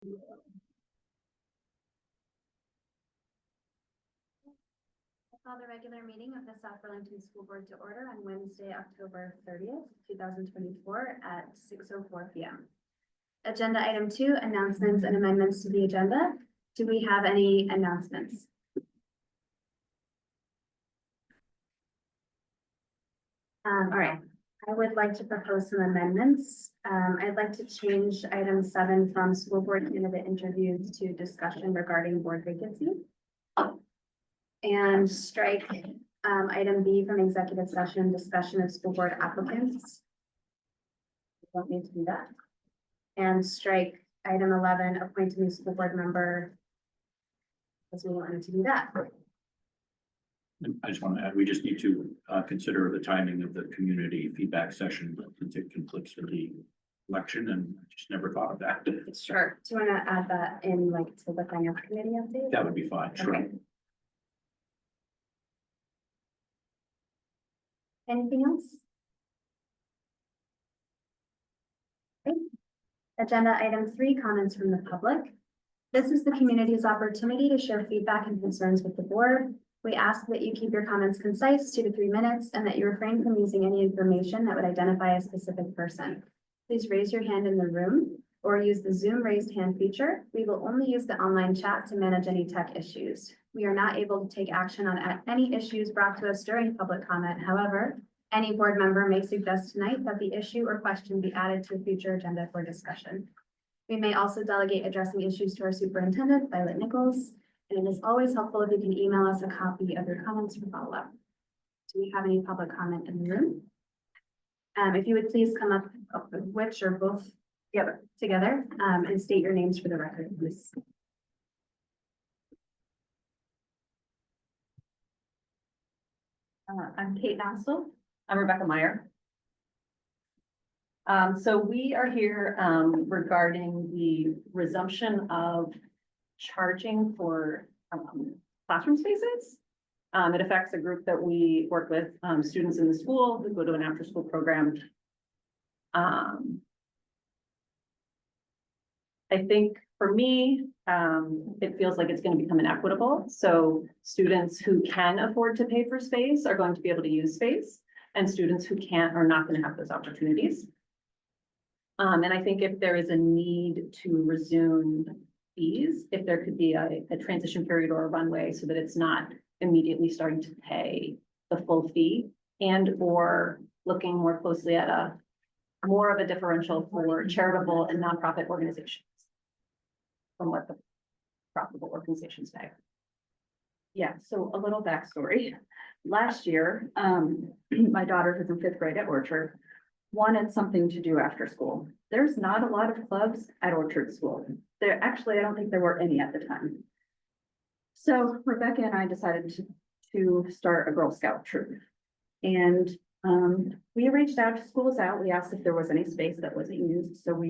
Call the regular meeting of the South Burlington School Board to order on Wednesday, October 30th, 2024 at 6:04 p.m. Agenda item 2, announcements and amendments to the agenda. Do we have any announcements? All right, I would like to propose some amendments. I'd like to change item 7 from school board candidate interviews to discussion regarding board vacancy. And strike item B from executive session, discussion of school board applicants. We don't need to do that. And strike item 11, appoint a new school board member. Because we wanted to do that. I just want to add, we just need to consider the timing of the community feedback session since it conflicts with the election, and I just never thought of that. Sure. Do you want to add that in like to the finance committee update? That would be fine, sure. Okay. Anything else? Okay. Agenda item 3, comments from the public. This is the community's opportunity to share feedback and concerns with the board. We ask that you keep your comments concise, 2 to 3 minutes, and that you refrain from using any information that would identify a specific person. Please raise your hand in the room or use the Zoom raised hand feature. We will only use the online chat to manage any tech issues. We are not able to take action on any issues brought to us during public comment. However, any board member may suggest tonight that the issue or question be added to a future agenda for discussion. We may also delegate addressing issues to our superintendent, Violet Nichols, and it is always helpful if you can email us a copy of your comments for follow-up. Do we have any public comment in the room? If you would please come up with which or both together and state your names for the record, please. I'm Kate Nostel. I'm Rebecca Meyer. So we are here regarding the resumption of charging for classroom spaces. It affects a group that we work with, students in the school who go to an after-school program. I think for me, it feels like it's going to become inequitable. So students who can afford to pay for space are going to be able to use space, and students who can't are not going to have those opportunities. And I think if there is a need to resume fees, if there could be a transition period or a runway so that it's not immediately starting to pay the full fee, and or looking more closely at more of a differential for charitable and nonprofit organizations from what the profitable organizations pay. Yeah, so a little backstory. Last year, my daughter, who's in 5th grade at Orchard, wanted something to do after school. There's not a lot of clubs at Orchard School. There actually, I don't think there were any at the time. So Rebecca and I decided to start a Girl Scout troop. And we reached out to Schools Out. We asked if there was any space that wasn't used. So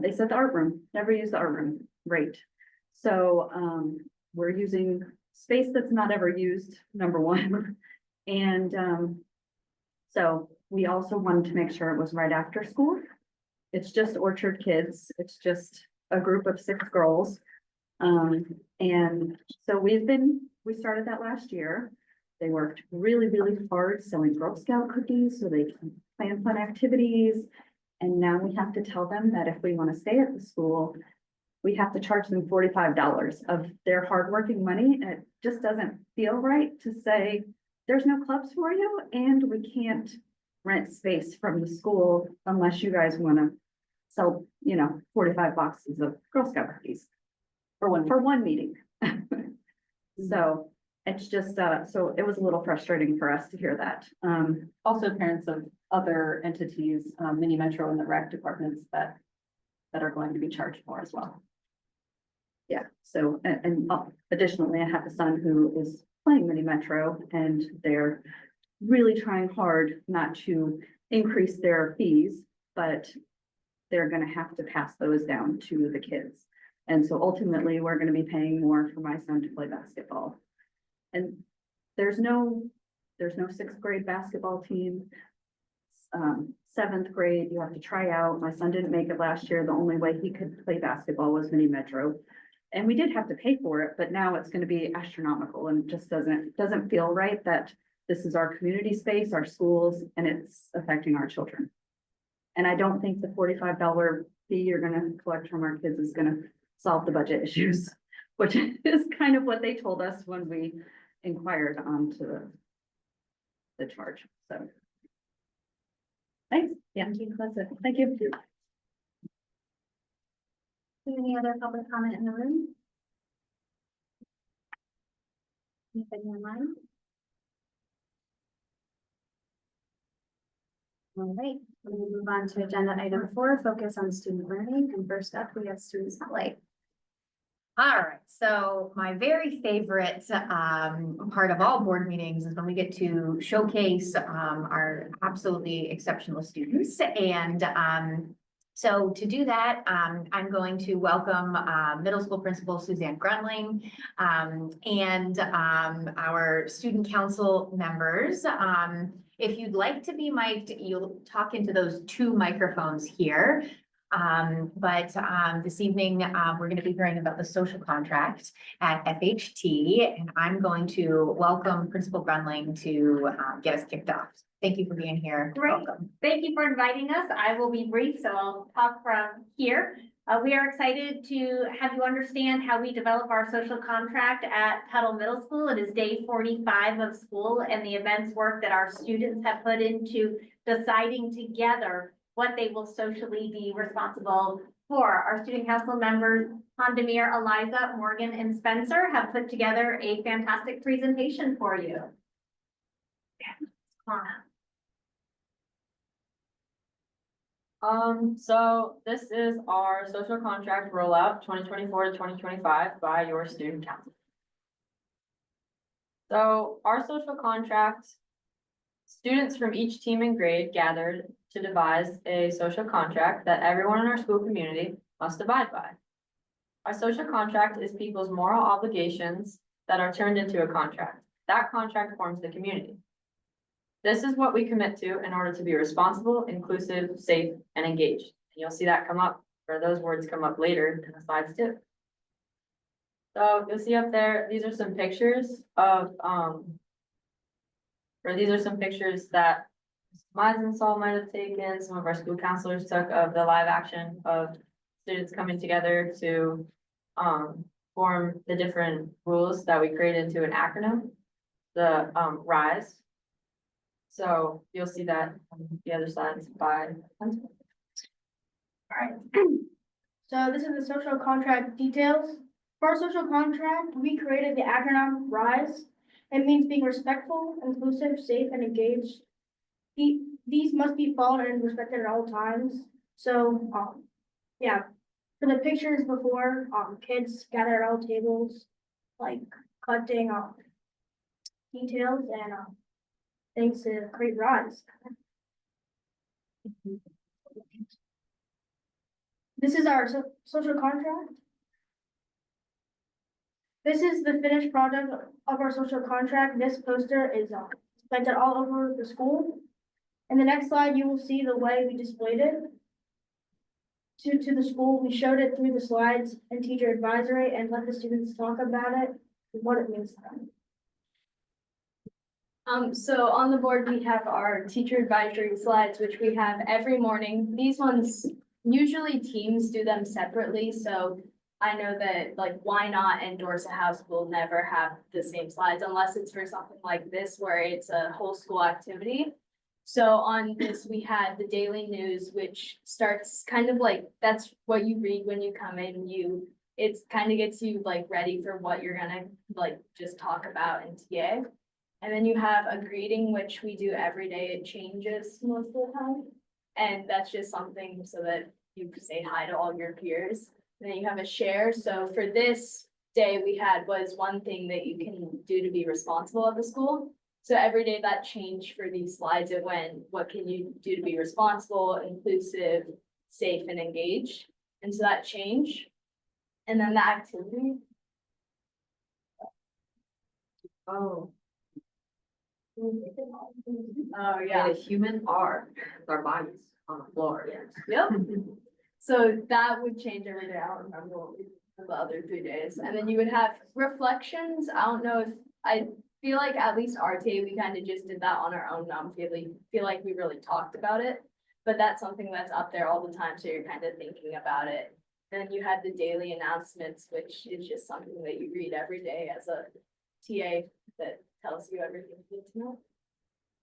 they said the art room, never used the art room. Great. So we're using space that's not ever used, number one. And so we also wanted to make sure it was right after school. It's just Orchard kids. It's just a group of 6 girls. And so we started that last year. They worked really, really hard selling Girl Scout cookies so they can plan fun activities. And now we have to tell them that if we want to stay at the school, we have to charge them $45 of their hardworking money. And it just doesn't feel right to say, there's no clubs for you and we can't rent space from the school unless you guys want to sell, 45 boxes of Girl Scout cookies for one meeting. So it's just, so it was a little frustrating for us to hear that. Also parents of other entities, Mini Metro and the rec departments that are going to be charged more as well. Yeah, so, and additionally, I have a son who is playing Mini Metro and they're really trying hard not to increase their fees, but they're gonna have to pass those down to the kids. And so ultimately, we're gonna be paying more for my son to play basketball. And there's no 6th grade basketball team. 7th grade, you have to try out. My son didn't make it last year. The only way he could play basketball was Mini Metro. And we did have to pay for it, but now it's gonna be astronomical and it just doesn't feel right that this is our community space, our schools, and it's affecting our children. And I don't think the $45 fee you're gonna collect from our kids is gonna solve the budget issues, which is kind of what they told us when we inquired onto the charge, so. Thanks, yeah, that's it, thank you. Any other public comment in the room? Anybody online? All right, we'll move on to agenda item 4, focus on student learning. And first up, we have student spotlight. All right, so my very favorite part of all board meetings is when we get to showcase our absolutely exceptional students. And so to do that, I'm going to welcome middle school principal Suzanne Grunling and our student council members. If you'd like to be mic'd, you'll talk into those 2 microphones here. But this evening, we're going to be hearing about the social contract at FHT, and I'm going to welcome Principal Grunling to get us kicked off. Thank you for being here. Great. Welcome. Thank you for inviting us. I will be brief, so I'll talk from here. We are excited to have you understand how we develop our social contract at Tuttle Middle School. It is day 45 of school and the events work that our students have put into deciding together what they will socially be responsible for. Our student council members, Handamir, Eliza, Morgan, and Spencer have put together a fantastic presentation for you. So this is our social contract rollout 2024 to 2025 by your student council. So our social contract, students from each team and grade gathered to devise a social contract that everyone in our school community must abide by. Our social contract is people's moral obligations that are turned into a contract. That contract forms the community. This is what we commit to in order to be responsible, inclusive, safe, and engaged. You'll see that come up, or those words come up later in the slides too. So you'll see up there, these are some pictures of, these are some pictures that Meisenthal might have taken, some of our school counselors took of the live action of students coming together to form the different rules that we created into an acronym, the RISE. So you'll see that on the other slides by. Alright, so this is the social contract details. For our social contract, we created the acronym RISE. It means being respectful, inclusive, safe, and engaged. These must be followed and respected at all times. So, yeah, for the pictures before, kids gather at all tables, like collecting details and things to create RISE. This is our social contract. This is the finished product of our social contract. This poster is planted all over the school. In the next slide, you will see the way we displayed it to the school. We showed it through the slides and teacher advisory and let the students talk about it and what it means to them. So on the board, we have our teacher advisory slides, which we have every morning. These ones, usually teams do them separately, so I know that like Why Not and Dorset House will never have the same slides unless it's for something like this where it's a whole school activity. So on this, we had the daily news, which starts kind of like, that's what you read when you come in, it's kind of gets you like ready for what you're gonna like just talk about in TA. And then you have a greeting, which we do every day. It changes most of the time. And that's just something so that you say hi to all your peers. And then you have a share. So for this day we had was one thing that you can do to be responsible at the school. So every day that changed for these slides. It went, what can you do to be responsible, inclusive, safe, and engaged? And so that changed. And then the activity. Oh. Oh, Yeah, a human are with our bodies on the floor. Yep. So that would change every day. I don't remember what we did for the other 3 days. And then you would have reflections. I don't know if, I feel like at least RTA, we kind of just did that on our own. Not feel like we really talked about it. But that's something that's up there all the time, so you're kind of thinking about it. And then you had the daily announcements, which is just something that you read every day as a TA that tells you everything you need to know.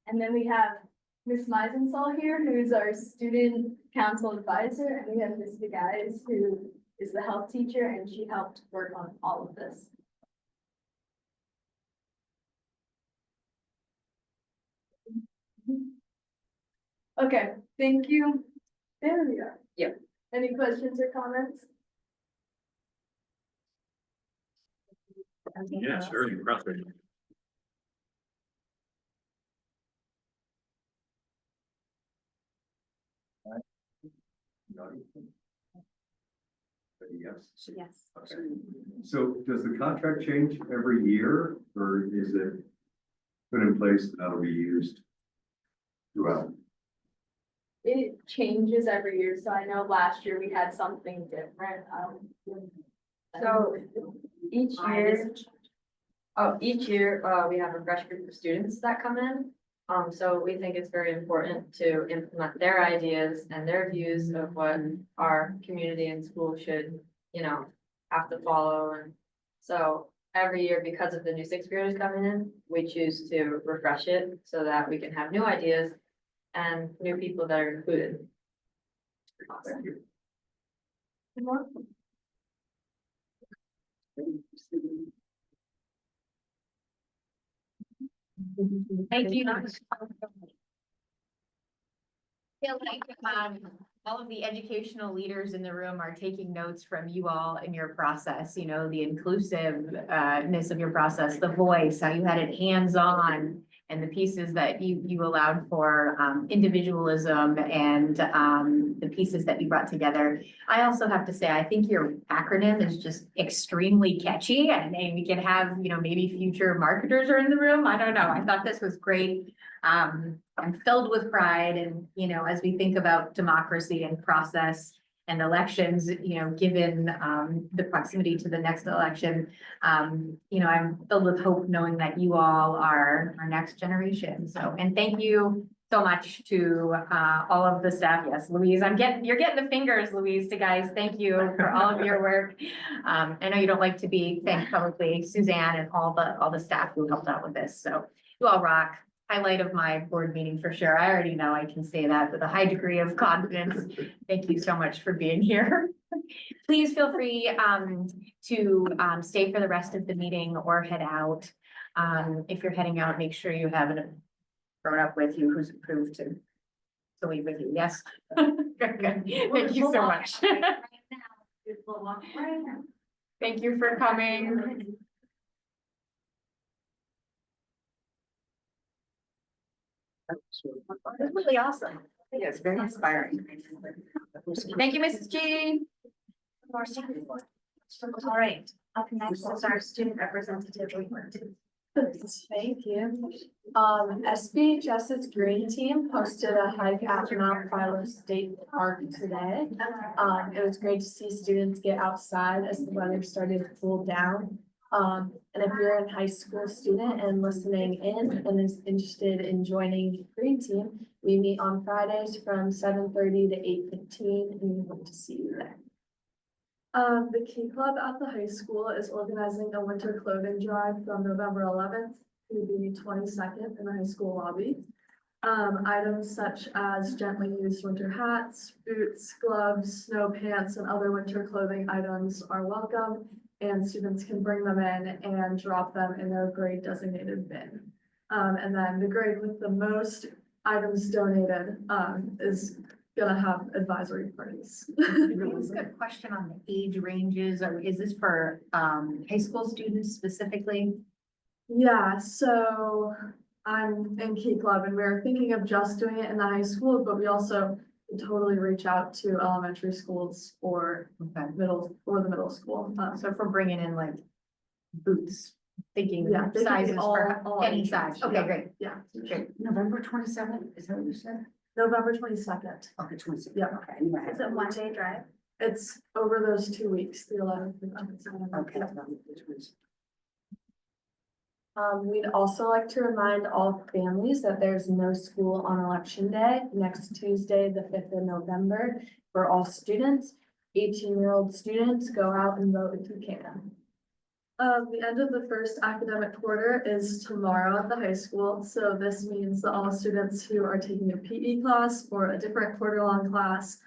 And then we have Miss Meisensall here, who's our student council advisor, and we have Miss DeGuys, who is the health teacher, and she helped work on all of this. Okay, thank you. There we are. Yep. Any questions or comments? Yes, very impressive. Yes. Okay. So does the contract change every year, or is it put in place and that'll be used throughout? It changes every year, so I know last year we had something different. So each year, we have a fresh group of students that come in. So we think it's very important to implement their ideas and their views of what our community and school should, have to follow. And so every year, because of the new sixth graders coming in, we choose to refresh it so that we can have new ideas and new people that are included. Thank you. Thank you. Feel like, all of the educational leaders in the room are taking notes from you all in your process, the inclusiveness of your process, the voice, how you had it hands-on, and the pieces that you allowed for, individualism and, the pieces that you brought together. I also have to say, I think your acronym is just extremely catchy, and we can have, maybe future marketers are in the room. I don't know. I thought this was great. I'm filled with pride, and, as we think about democracy and process and elections, given, the proximity to the next election, I'm filled with hope knowing that you all are our next generation. So, and thank you so much to, all of the staff. Yes, Louise, you're getting the fingers, Louise, to guys. Thank you for all of your work. I know you don't like to be thanked publicly, Suzanne and all the staff who helped out with this. So you all rock. Highlight of my board meeting for sure. I already know I can say that with a high degree of confidence. Thank you so much for being here. Please feel free to stay for the rest of the meeting or head out. If you're heading out, make sure you have a grown up with you who's approved to leave with you. Yes. Good. Thank you so much. Thank you for coming. That's really awesome. Yeah, it's very inspiring. Thank you, Mrs. G. All right, up next is our student representative report. Thank you. SBHS's green team hosted a hike at Mount Philo State Park today. It was great to see students get outside as the weather started to cool down. And if you're a high school student and listening in and is interested in joining the green team, we meet on Fridays from 7:30 to 8:15, and we hope to see you there. The Key Club at the high school is organizing a winter clothing drive from November 11th to the 22nd in the high school lobby. Items such as gently used winter hats, boots, gloves, snow pants, and other winter clothing items are welcome, and students can bring them in and drop them in their grade designated bin. And then the grade with the most items donated is gonna have advisory parties. That's a good question on the age ranges, or is this for high school students specifically? Yeah, so I'm in Key Club and we're thinking of just doing it in the high school, but we also totally reach out to elementary schools or Okay, the middle school. so if we're bringing in like boots, thinking Yeah, they can be sizes for all any ages. size. Okay, Yeah. great. Yeah, Great. November 27th, is that what you said? November 22nd. Okay, 26th. Yeah. Okay, I knew I had It's a that. one-day drive. It's over those 2 weeks, the 11th and 27th. Okay. We'd also like to remind all families that there's no school on election day, next Tuesday, the 5th of November, for all students. 18-year-old students, go out and vote if you can. The end of the first academic quarter is tomorrow at the high school, so this means that all students who are taking a PE class or a different quarter-long class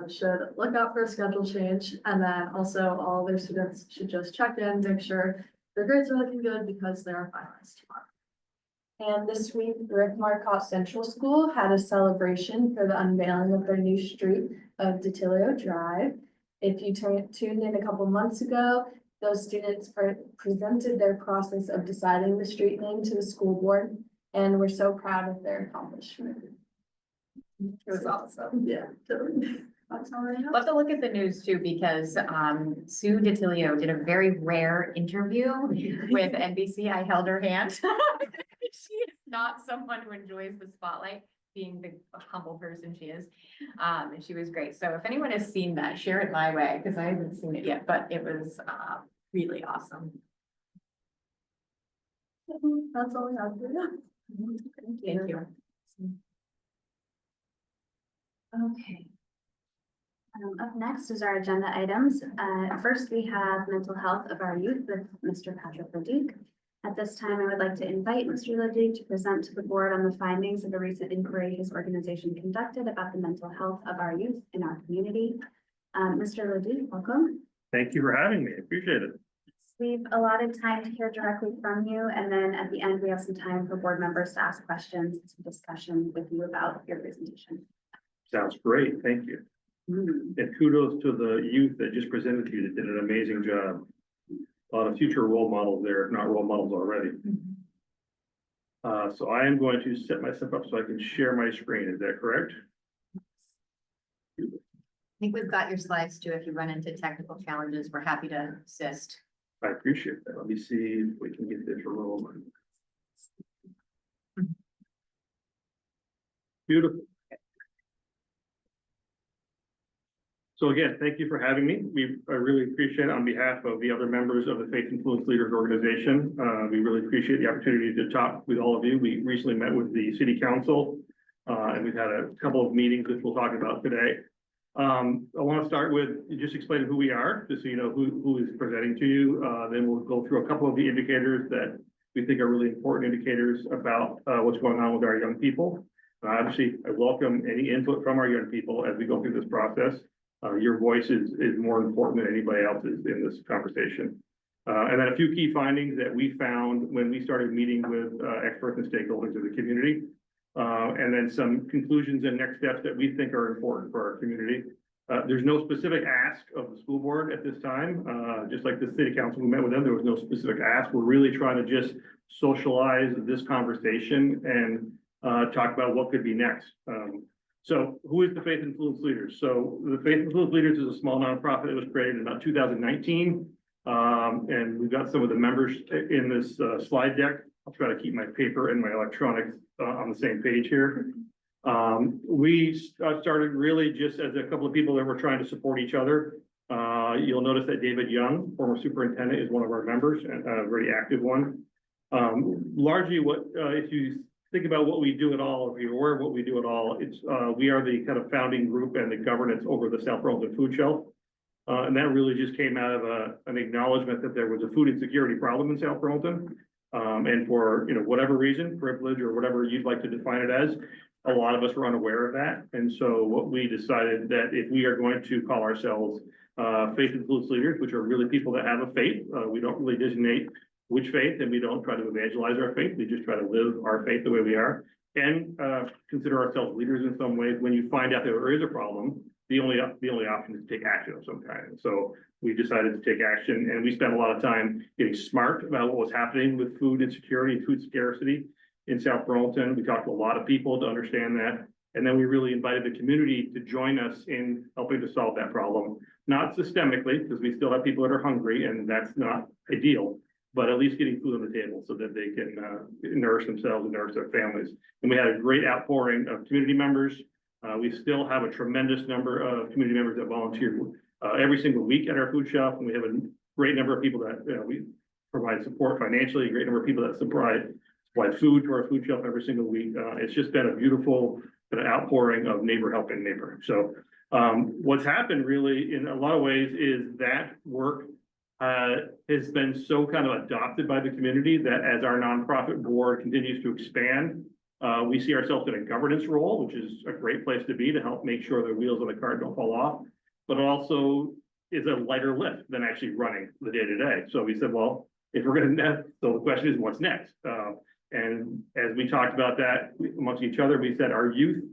should look out for a schedule change, and then also all their students should just check in, make sure their grades are looking good because they are finalists tomorrow. And this week, Rick Marcotte Central School had a celebration for the unveiling of their new street of Detilio Drive. If you tuned in a couple months ago, those students presented their process of deciding the street name to the school board, and we're so proud of their accomplishment. It was awesome. Yeah, totally. That's all I have. Love to look at the news too, because Sue DiTilio did a very rare interview with NBC. I held her hand. She is not someone who enjoys the spotlight, being the humble person she is. And she was great. So if anyone has seen that, share it my way, because I haven't seen it yet, but it was really awesome. That's all I have for you. Thank you. Okay. Up next is our agenda items. First, we have mental health of our youth with Mr. Patrick Leduc. At this time, I would like to invite Mr. Leduc to present to the board on the findings of a recent inquiry his organization conducted about the mental health of our youth in our community. Mr. Leduc, welcome. Thank you for having me. I appreciate it. We've allotted time to hear directly from you, and then at the end, we have some time for board members to ask questions, some discussion with you about your presentation. Sounds great. Thank you. And kudos to the youth that just presented to you. That did an amazing job. A lot of future role models there, if not role models already. So I am going to set myself up so I can share my screen. Is that correct? I think we've got your slides too. If you run into technical challenges, we're happy to assist. I appreciate that. Let me see if we can get this rolling. Beautiful. So again, thank you for having me. I really appreciate it on behalf of the other members of the Faith Influence Leaders Organization. We really appreciate the opportunity to talk with all of you. We recently met with the city council, and we've had a couple of meetings which we'll talk about today. I want to start with just explaining who we are, just so you know who is presenting to you. Then we'll go through a couple of the indicators that we think are really important indicators about what's going on with our young people. Obviously, I welcome any input from our young people as we go through this process. Your voice is more important than anybody else's in this conversation. And then a few key findings that we found when we started meeting with experts and stakeholders of the community. And then some conclusions and next steps that we think are important for our community. There's no specific ask of the school board at this time. Just like the city council, we met with them, there was no specific ask. We're really trying to just socialize this conversation and talk about what could be next. So who is the Faith Influence Leaders? So the Faith Influence Leaders is a small nonprofit that was created in about 2019. And we've got some of the members in this slide deck. I'll try to keep my paper and my electronics on the same page here. We started really just as a couple of people that were trying to support each other. You'll notice that David Young, former superintendent, is one of our members and a very active one. Largely if you think about what we do at all, if you're aware of what we do at all, it's we are the kind of founding group and the governance over the South Burlington Food Shelf. And that really just came out of an acknowledgement that there was a food insecurity problem in South Burlington. And for whatever reason, privilege or whatever you'd like to define it as, a lot of us were unaware of that. And so what we decided that if we are going to call ourselves Faith Influence Leaders, which are really people that have a faith, we don't really designate which faith, and we don't try to evangelize our faith. We just try to live our faith the way we are and consider ourselves leaders in some ways. When you find out that there is a problem, the only option is to take action of some kind. And so we decided to take action, and we spent a lot of time getting smart about what was happening with food insecurity and food scarcity in South Burlington. We talked to a lot of people to understand that. And then we really invited the community to join us in helping to solve that problem. Not systemically, because we still have people that are hungry, and that's not ideal. but at least getting food on the table so that they can nourish themselves and nourish their families. And we had a great outpouring of community members. We still have a tremendous number of community members that volunteer every single week at our food shelf, and we have a great number of people that we provide support financially, a great number of people that supply food to our food shelf every single week. It's just been a beautiful kind of outpouring of neighbor helping neighbor. So what's happened really in a lot of ways is that work has been so kind of adopted by the community that as our nonprofit board continues to expand, we see ourselves in a governance role, which is a great place to be to help make sure the wheels on the cart don't fall off, but also is a lighter lift than actually running the day to day. So we said, well, if we're going to, so the question is what's next? And as we talked about that amongst each other, we said our youth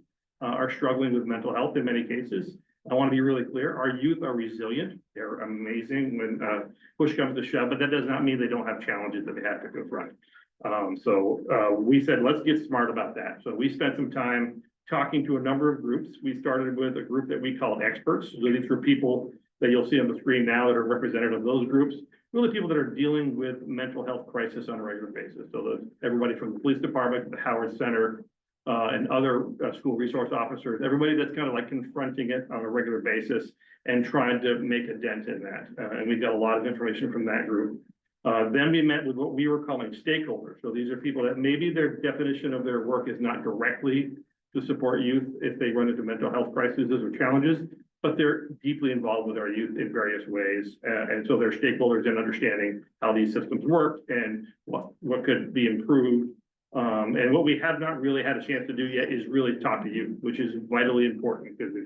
are struggling with mental health in many cases. I want to be really clear. Our youth are resilient. They're amazing when push comes to shove, but that does not mean they don't have challenges that they have to confront. We said, let's get smart about that. So we spent some time talking to a number of groups. We started with a group that we called experts, really through people that you'll see on the screen now that are representative of those groups, really people that are dealing with mental health crisis on a regular basis. So everybody from the police department, the Howard Center, and other school resource officers, everybody that's kind of like confronting it on a regular basis and trying to make a dent in that. And we got a lot of information from that group. Then we met with what we were calling stakeholders. So these are people that maybe their definition of their work is not directly to support youth if they run into mental health crises or challenges, but they're deeply involved with our youth in various ways. And so they're stakeholders in understanding how these systems work and what could be improved. And what we have not really had a chance to do yet is really talk to youth, which is vitally important, because if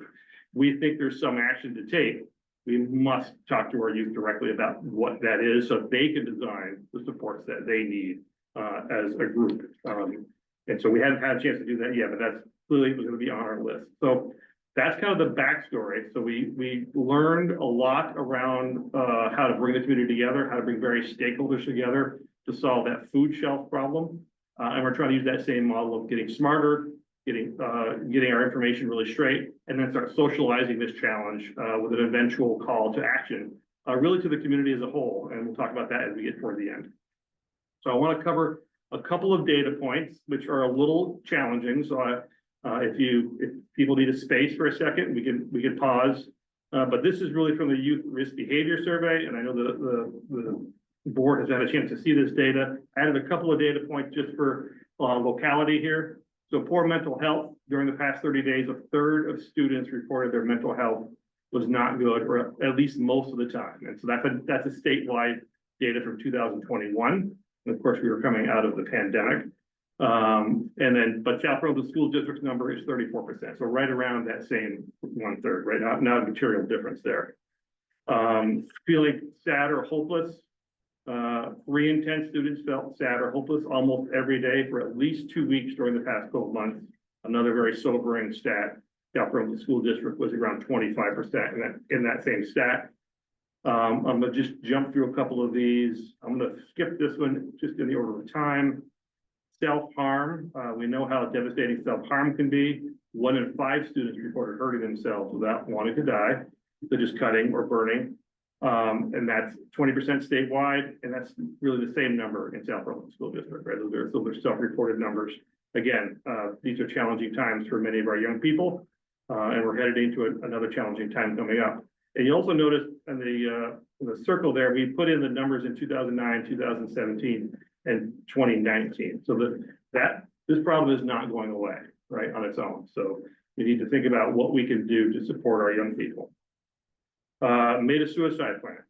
we think there's some action to take, we must talk to our youth directly about what that is so they can design the supports that they need as a group. And so we haven't had a chance to do that yet, but that's clearly going to be on our list. So that's kind of the backstory. So we learned a lot around how to bring the community together, how to bring various stakeholders together to solve that food shelf problem. And we're trying to use that same model of getting smarter, getting our information really straight, and then start socializing this challenge with an eventual call to action, really to the community as a whole. And we'll talk about that as we get toward the end. So I want to cover a couple of data points, which are a little challenging. So if people need a space for a second, we can pause. But this is really from the Youth Risk Behavior Survey, and I know the board has had a chance to see this data. I added a couple of data points just for locality here. So poor mental health during the past 30 days, a third of students reported their mental health was not good, or at least most of the time. And so that's a statewide data from 2021. And of course, we were coming out of the pandemic. But South Burlington School District's number is 34%. So right around that same 1/3, right? Not a material difference there. Feeling sad or hopeless. 3 in 10 students felt sad or hopeless almost every day for at least 2 weeks during the past 12 months. Another very sobering stat. South Burlington School District was around 25% in that same stat. I'm gonna just jump through a couple of these. I'm gonna skip this one just in the order of time. Self-harm, we know how devastating self-harm can be. 1 in 5 students reported hurting themselves without wanting to die. They're just cutting or burning. And that's 20% statewide, and that's really the same number in South Burlington School District, right? Those are self-reported numbers. Again, these are challenging times for many of our young people, and we're headed into another challenging time coming up. And you also notice in the circle there, we put in the numbers in 2009, 2017, and 2019. So this problem is not going away, right, on its own. So we need to think about what we can do to support our young people. Made a suicide plan.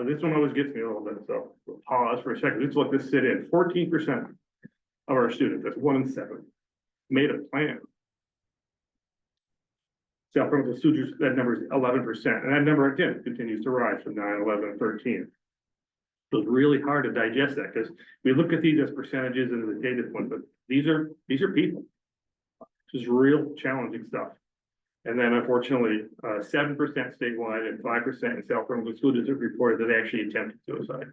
This one always gets me a little bit, so we'll pause for a second. Let's let this sit in. 14% of our students, that's 1 in 7, made a plan. South Burlington students, that number is 11%, and that number again continues to rise from 9, 11, 13. So it's really hard to digest that because we look at these as percentages and the data point, but these are people. This is real challenging stuff. And then unfortunately, 7% statewide and 5% in South Burlington School District reported that they actually attempted suicide.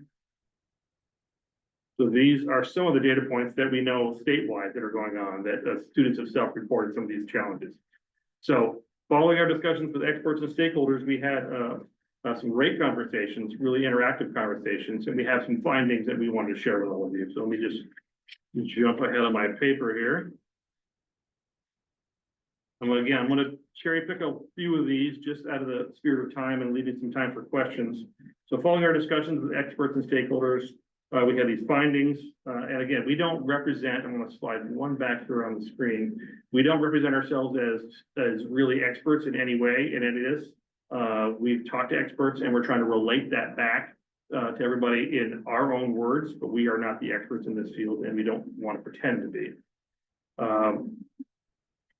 So these are some of the data points that we know statewide that are going on, that students have self-reported some of these challenges. So following our discussions with experts and stakeholders, we had some great conversations, really interactive conversations, and we have some findings that we wanted to share with all of you. So let me just jump ahead of my paper here. I'm gonna cherry pick a few of these just out of the spirit of time and leaving some time for questions. So following our discussions with experts and stakeholders, we had these findings, and again, we don't represent, I'm gonna slide one back here on the screen. We don't represent ourselves as really experts in any way, and it is. We've talked to experts and we're trying to relate that back to everybody in our own words, but we are not the experts in this field and we don't want to pretend to be.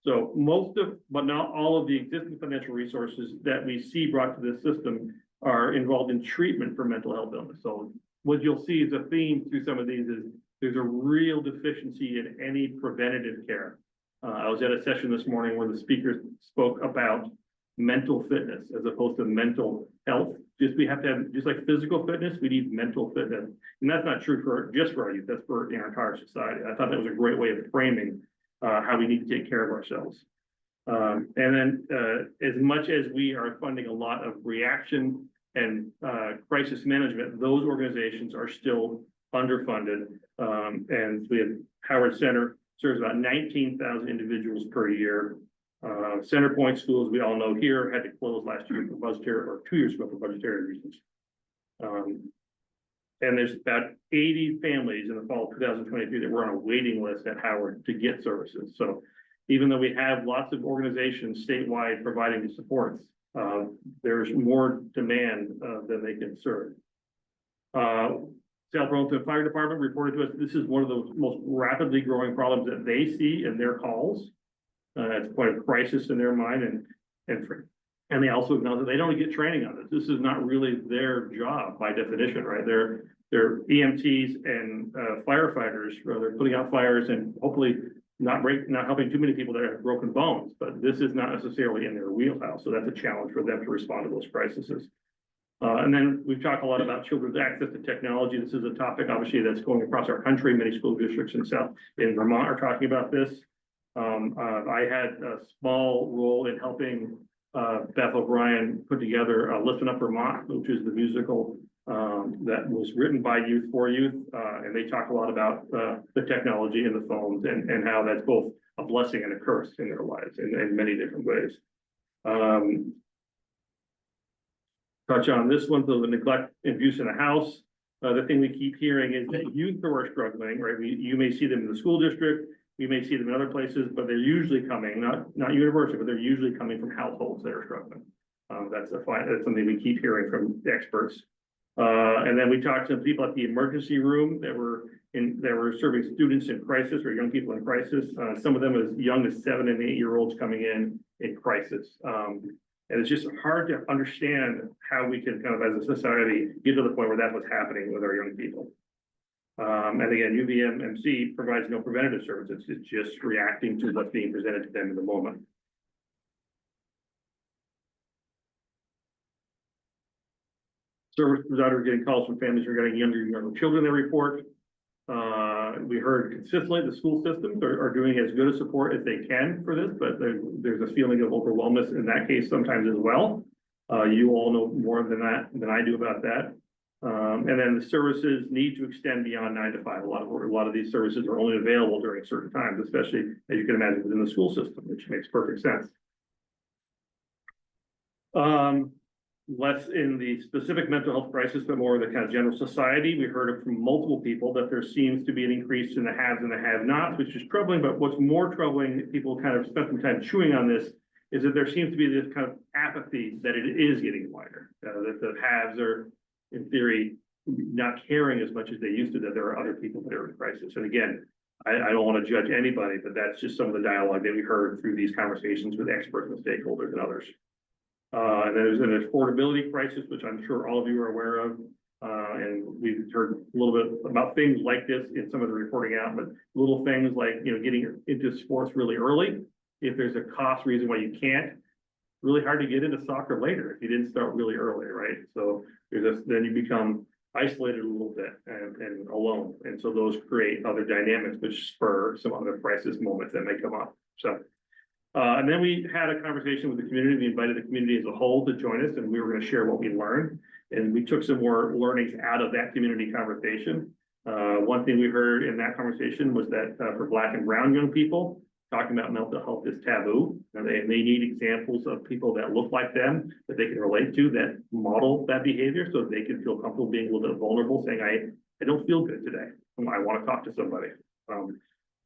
So most of, but not all of the existing financial resources that we see brought to this system are involved in treatment for mental health illness. So what you'll see is a theme through some of these is there's a real deficiency in any preventative care. I was at a session this morning where the speakers spoke about mental fitness as opposed to mental health. We have to have, just like physical fitness, we need mental fitness. And that's not true just for our youth, that's for our entire society. I thought that was a great way of framing how we need to take care of ourselves. And then as much as we are funding a lot of reaction and crisis management, those organizations are still underfunded. And we have Howard Center serves about 19,000 individuals per year. Centerpoint schools, we all know here, had to close last year for budgetary, or 2 years ago for budgetary reasons. And there's about 80 families in the fall of 2023 that were on a waiting list at Howard to get services. So even though we have lots of organizations statewide providing the supports, there's more demand than they can serve. South Burlington Fire Department reported to us this is one of the most rapidly growing problems that they see in their calls. It's quite a crisis in their mind, and they also know that they don't get training on this. This is not really their job by definition, right? They're EMTs and firefighters. They're putting out fires and hopefully not helping too many people that have broken bones. But this is not necessarily in their wheelhouse, so that's a challenge for them to respond to those crises. And then we've talked a lot about children's access to technology. This is a topic, obviously, that's going across our country. Many school districts in Vermont are talking about this. I had a small role in helping Beth O'Brien put together Lifting Up Vermont, which is the musical that was written by youth for youth. And they talk a lot about the technology and the phones and how that's both a blessing and a curse in their lives in many different ways. Touch on this one, so the neglect and abuse in the house. The thing we keep hearing is that youth who are struggling, right? You may see them in the school district. We may see them in other places, but they're usually coming, not university, but they're usually coming from households that are struggling. That's something we keep hearing from experts. And then we talked to people at the emergency room that were serving students in crisis or young people in crisis. Some of them as young as 7 and 8 year olds coming in crisis. And it's just hard to understand how we can kind of, as a society, get to the point where that's what's happening with our young people. And again, UVMMC provides no preventative services. It's just reacting to what's being presented to them in the moment. Service providers are getting calls from families regarding younger children, they report. We heard consistently the school systems are doing as good a support as they can for this, but there's a feeling of overwhelmness in that case sometimes as well. You all know more than I do about that. And then the services need to extend beyond 9 to 5. A lot of these services are only available during certain times, especially as you can imagine within the school system, which makes perfect sense. Less in the specific mental health crisis, but more of the kind of general society. We heard it from multiple people that there seems to be an increase in the haves and the have-nots, which is troubling. But what's more troubling, people kind of spent some time chewing on this, is that there seems to be this kind of apathy that it is getting wider. That the haves are, in theory, not caring as much as they used to, that there are other people that are in crisis. And again, I don't want to judge anybody, but that's just some of the dialogue that we heard through these conversations with experts and stakeholders and others. And there's an affordability crisis, which I'm sure all of you are aware of. And we've heard a little bit about things like this in some of the reporting out, but little things like, getting into sports really early. If there's a cost reason why you can't, really hard to get into soccer later if you didn't start really early, right? So then you become isolated a little bit and alone. And so those create other dynamics which spur some other crisis moments that may come up. So And then we had a conversation with the community. We invited the community as a whole to join us, and we were going to share what we learned. And we took some more learnings out of that community conversation. One thing we heard in that conversation was that for Black and brown young people, talking about mental health is taboo. And they need examples of people that look like them, that they can relate to, that model that behavior, so they can feel comfortable being a little bit vulnerable, saying, I don't feel good today. I want to talk to somebody.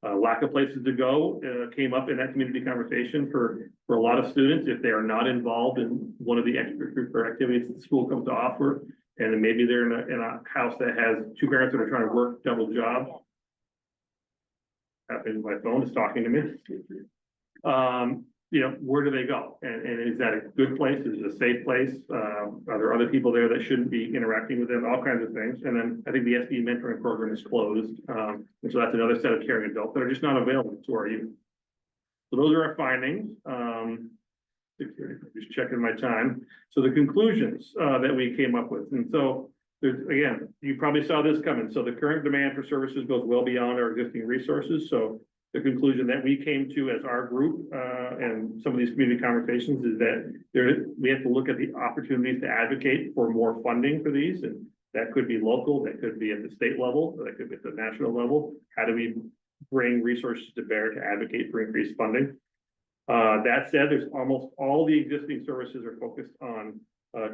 Lack of places to go came up in that community conversation for a lot of students. If they are not involved in one of the extracurricular activities that the school comes to offer, and then maybe they're in a house that has two parents that are trying to work double job. Happened, my phone is talking to me. You know, where do they go? And is that a good place? Is it a safe place? Are there other people there that shouldn't be interacting with them? All kinds of things. And then I think the SB mentoring program is closed. And so that's another set of caring adults that are just not available to our youth. So those are our findings. Just checking my time. So the conclusions that we came up with. And so there's, again, you probably saw this coming. So the current demand for services goes well beyond our existing resources. So the conclusion that we came to as our group and some of these community conversations is that we have to look at the opportunities to advocate for more funding for these. And that could be local, that could be at the state level, that could be at the national level. How do we bring resources to bear to advocate for increased funding? That said, there's almost all the existing services are focused on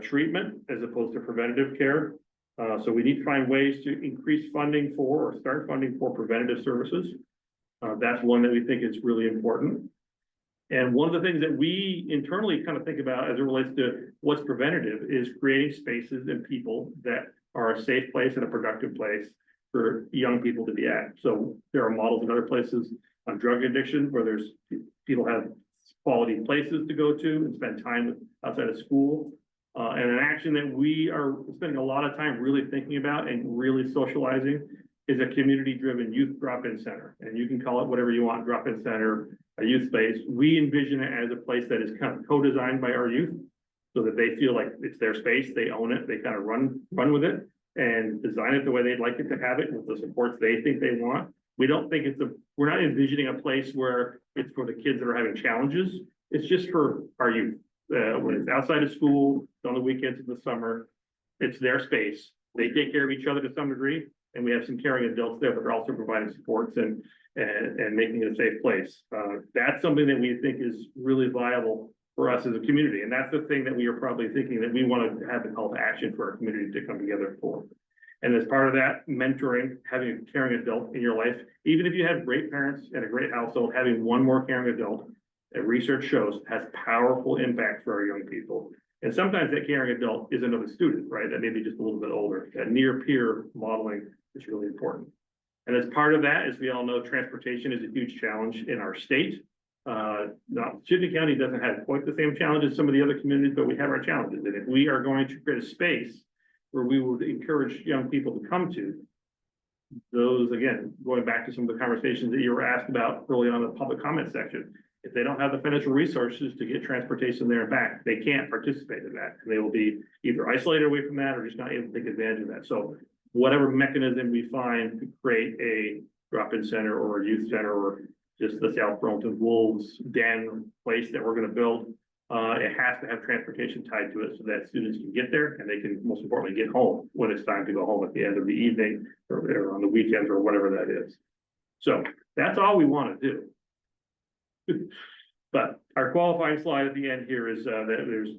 treatment as opposed to preventative care. So we need to find ways to increase funding for or start funding for preventative services. That's one that we think is really important. And one of the things that we internally kind of think about as it relates to what's preventative is creating spaces and people that are a safe place and a productive place for young people to be at. So there are models in other places on drug addiction where there's people have quality places to go to and spend time with outside of school. And an action that we are spending a lot of time really thinking about and really socializing is a community-driven youth drop-in center. And you can call it whatever you want, drop-in center, a youth space. We envision it as a place that is kind of co-designed by our youth so that they feel like it's their space, they own it, they kind of run with it and design it the way they'd like it to have it with the supports they think they want. We don't think we're not envisioning a place where it's for the kids that are having challenges. It's just for our youth. When it's outside of school, on the weekends in the summer, it's their space. They take care of each other to some degree. And we have some caring adults there, but they're also providing supports and making it a safe place. That's something that we think is really viable for us as a community. And that's the thing that we are probably thinking that we want to have the call to action for our community to come together for. And as part of that, mentoring, having a caring adult in your life, even if you have great parents and a great household, having one more caring adult, that research shows has powerful impact for our young people. And sometimes that caring adult is another student, right? That may be just a little bit older. That near peer modeling is really important. And as part of that, as we all know, transportation is a huge challenge in our state. Now, Chittenden County doesn't have quite the same challenges as some of the other communities, but we have our challenges. And if we are going to create a space where we would encourage young people to come to, those, again, going back to some of the conversations that you were asked about early on in the public comment section, if they don't have the financial resources to get transportation there and back, they can't participate in that. And they will be either isolated away from that or just not able to take advantage of that. So whatever mechanism we find to create a drop-in center or a youth center or just the South Burlington Wolves Den place that we're going to build, it has to have transportation tied to it so that students can get there and they can, most importantly, get home when it's time to go home at the end of the evening or on the weekends or whatever that is. So that's all we want to do. But our qualifying slide at the end here is that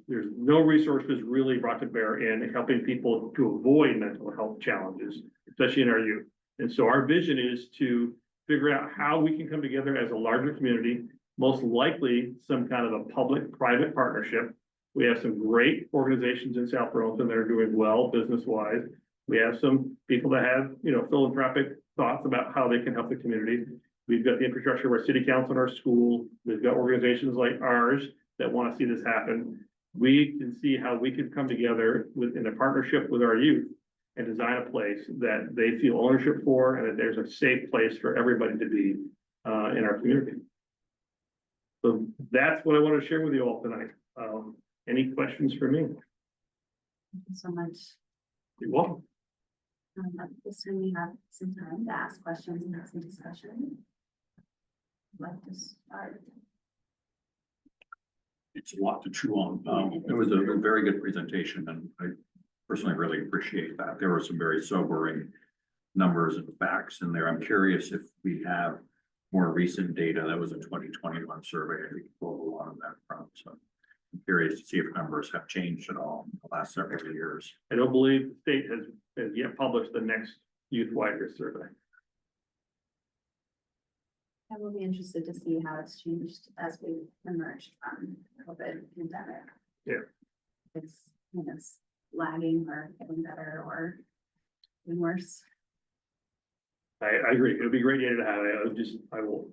there's no resources really brought to bear in helping people to avoid mental health challenges, especially in our youth. And so our vision is to figure out how we can come together as a larger community, most likely some kind of a public-private partnership. We have some great organizations in South Burlington that are doing well business-wise. We have some people that have, philanthropic thoughts about how they can help the community. We've got the infrastructure of our city council and our school. We've got organizations like ours that want to see this happen. We can see how we can come together in a partnership with our youth and design a place that they feel ownership for and that there's a safe place for everybody to be in our community. So that's what I want to share with you all tonight. Any questions for me? Thank you so much. You're welcome. This time we have some time to ask questions and have some discussion. I'd like to start. It's a lot to chew on. It was a very good presentation and I personally really appreciate that. There were some very sobering numbers and facts in there. I'm curious if we have more recent data. That was a 2021 survey. I think pulled a lot of that from. So I'm curious to see if numbers have changed at all in the last several years. I don't believe the state has yet published the next youth-wide risk survey. I will be interested to see how it's changed as we emerge from the COVID pandemic. Yeah. It's, it's lagging or getting better or getting worse. I agree. It'll be great data to have. I will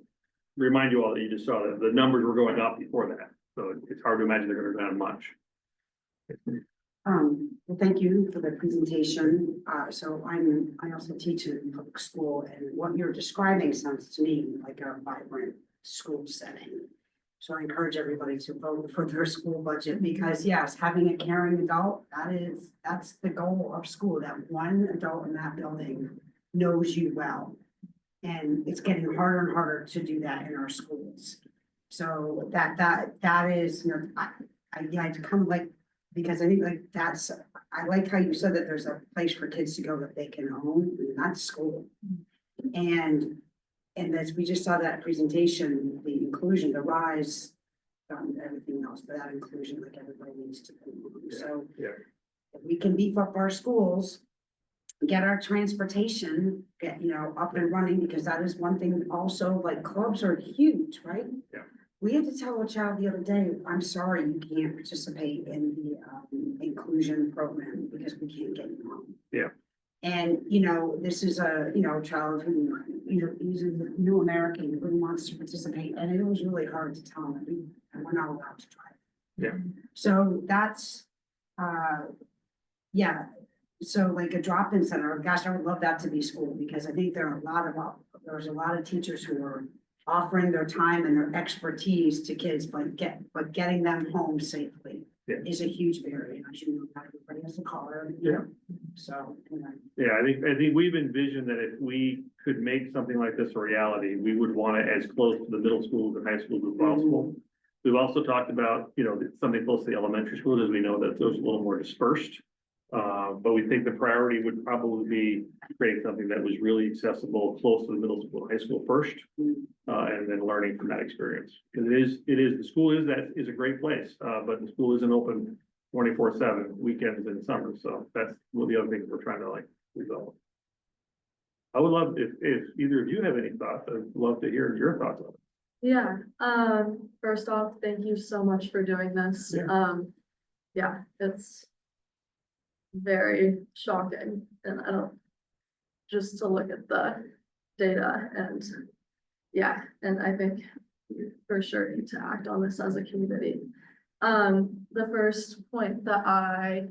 remind you all that you just saw that the numbers were going up before that. So it's hard to imagine they're going to go down much. Well, thank you for the presentation. So I also teach in public school, and what you're describing sounds to me like a vibrant school setting. So I encourage everybody to vote for their school budget because yes, having a caring adult, that's the goal of school, that one adult in that building knows you well. And it's getting harder and harder to do that in our schools. So that is, I come like, because I think like I like how you said that there's a place for kids to go that they can own, and that's school. And as we just saw that presentation, the inclusion, the rise, everything else, but that inclusion, like everybody needs to be. So Yeah. if we can beef up our schools, get our transportation, get, up and running, because that is one thing also, like clubs are huge, right? Yeah. We had to tell a child the other day, I'm sorry, you can't participate in the inclusion program because we can't get you home. Yeah. And, this is a, child who, he's a new American who wants to participate, and it was really hard to tell him that we're not allowed to drive. Yeah. So that's, yeah. So like a drop-in center, gosh, I would love that to be school, because I think there's a lot of teachers who are offering their time and their expertise to kids, but getting them home safely is a huge barrier. As you know, not everybody has a car. Yeah. So, anyway. Yeah, I think we've envisioned that if we could make something like this a reality, we would want it as close to the middle schools and high schools as possible. We've also talked about, something close to the elementary schools, as we know that those are a little more dispersed. But we think the priority would probably be creating something that was really accessible, close to the middle school, high school first, and then learning from that experience. Because the school is a great place, but the school isn't open 24/7 weekends and summer. So that's one of the other things we're trying to resolve. I would love if either of you have any thoughts, I'd love to hear your thoughts on it. Yeah, first off, thank you so much for doing this. Yeah, it's very shocking, and just to look at the data and I think we for sure need to act on this as a community. The first point that I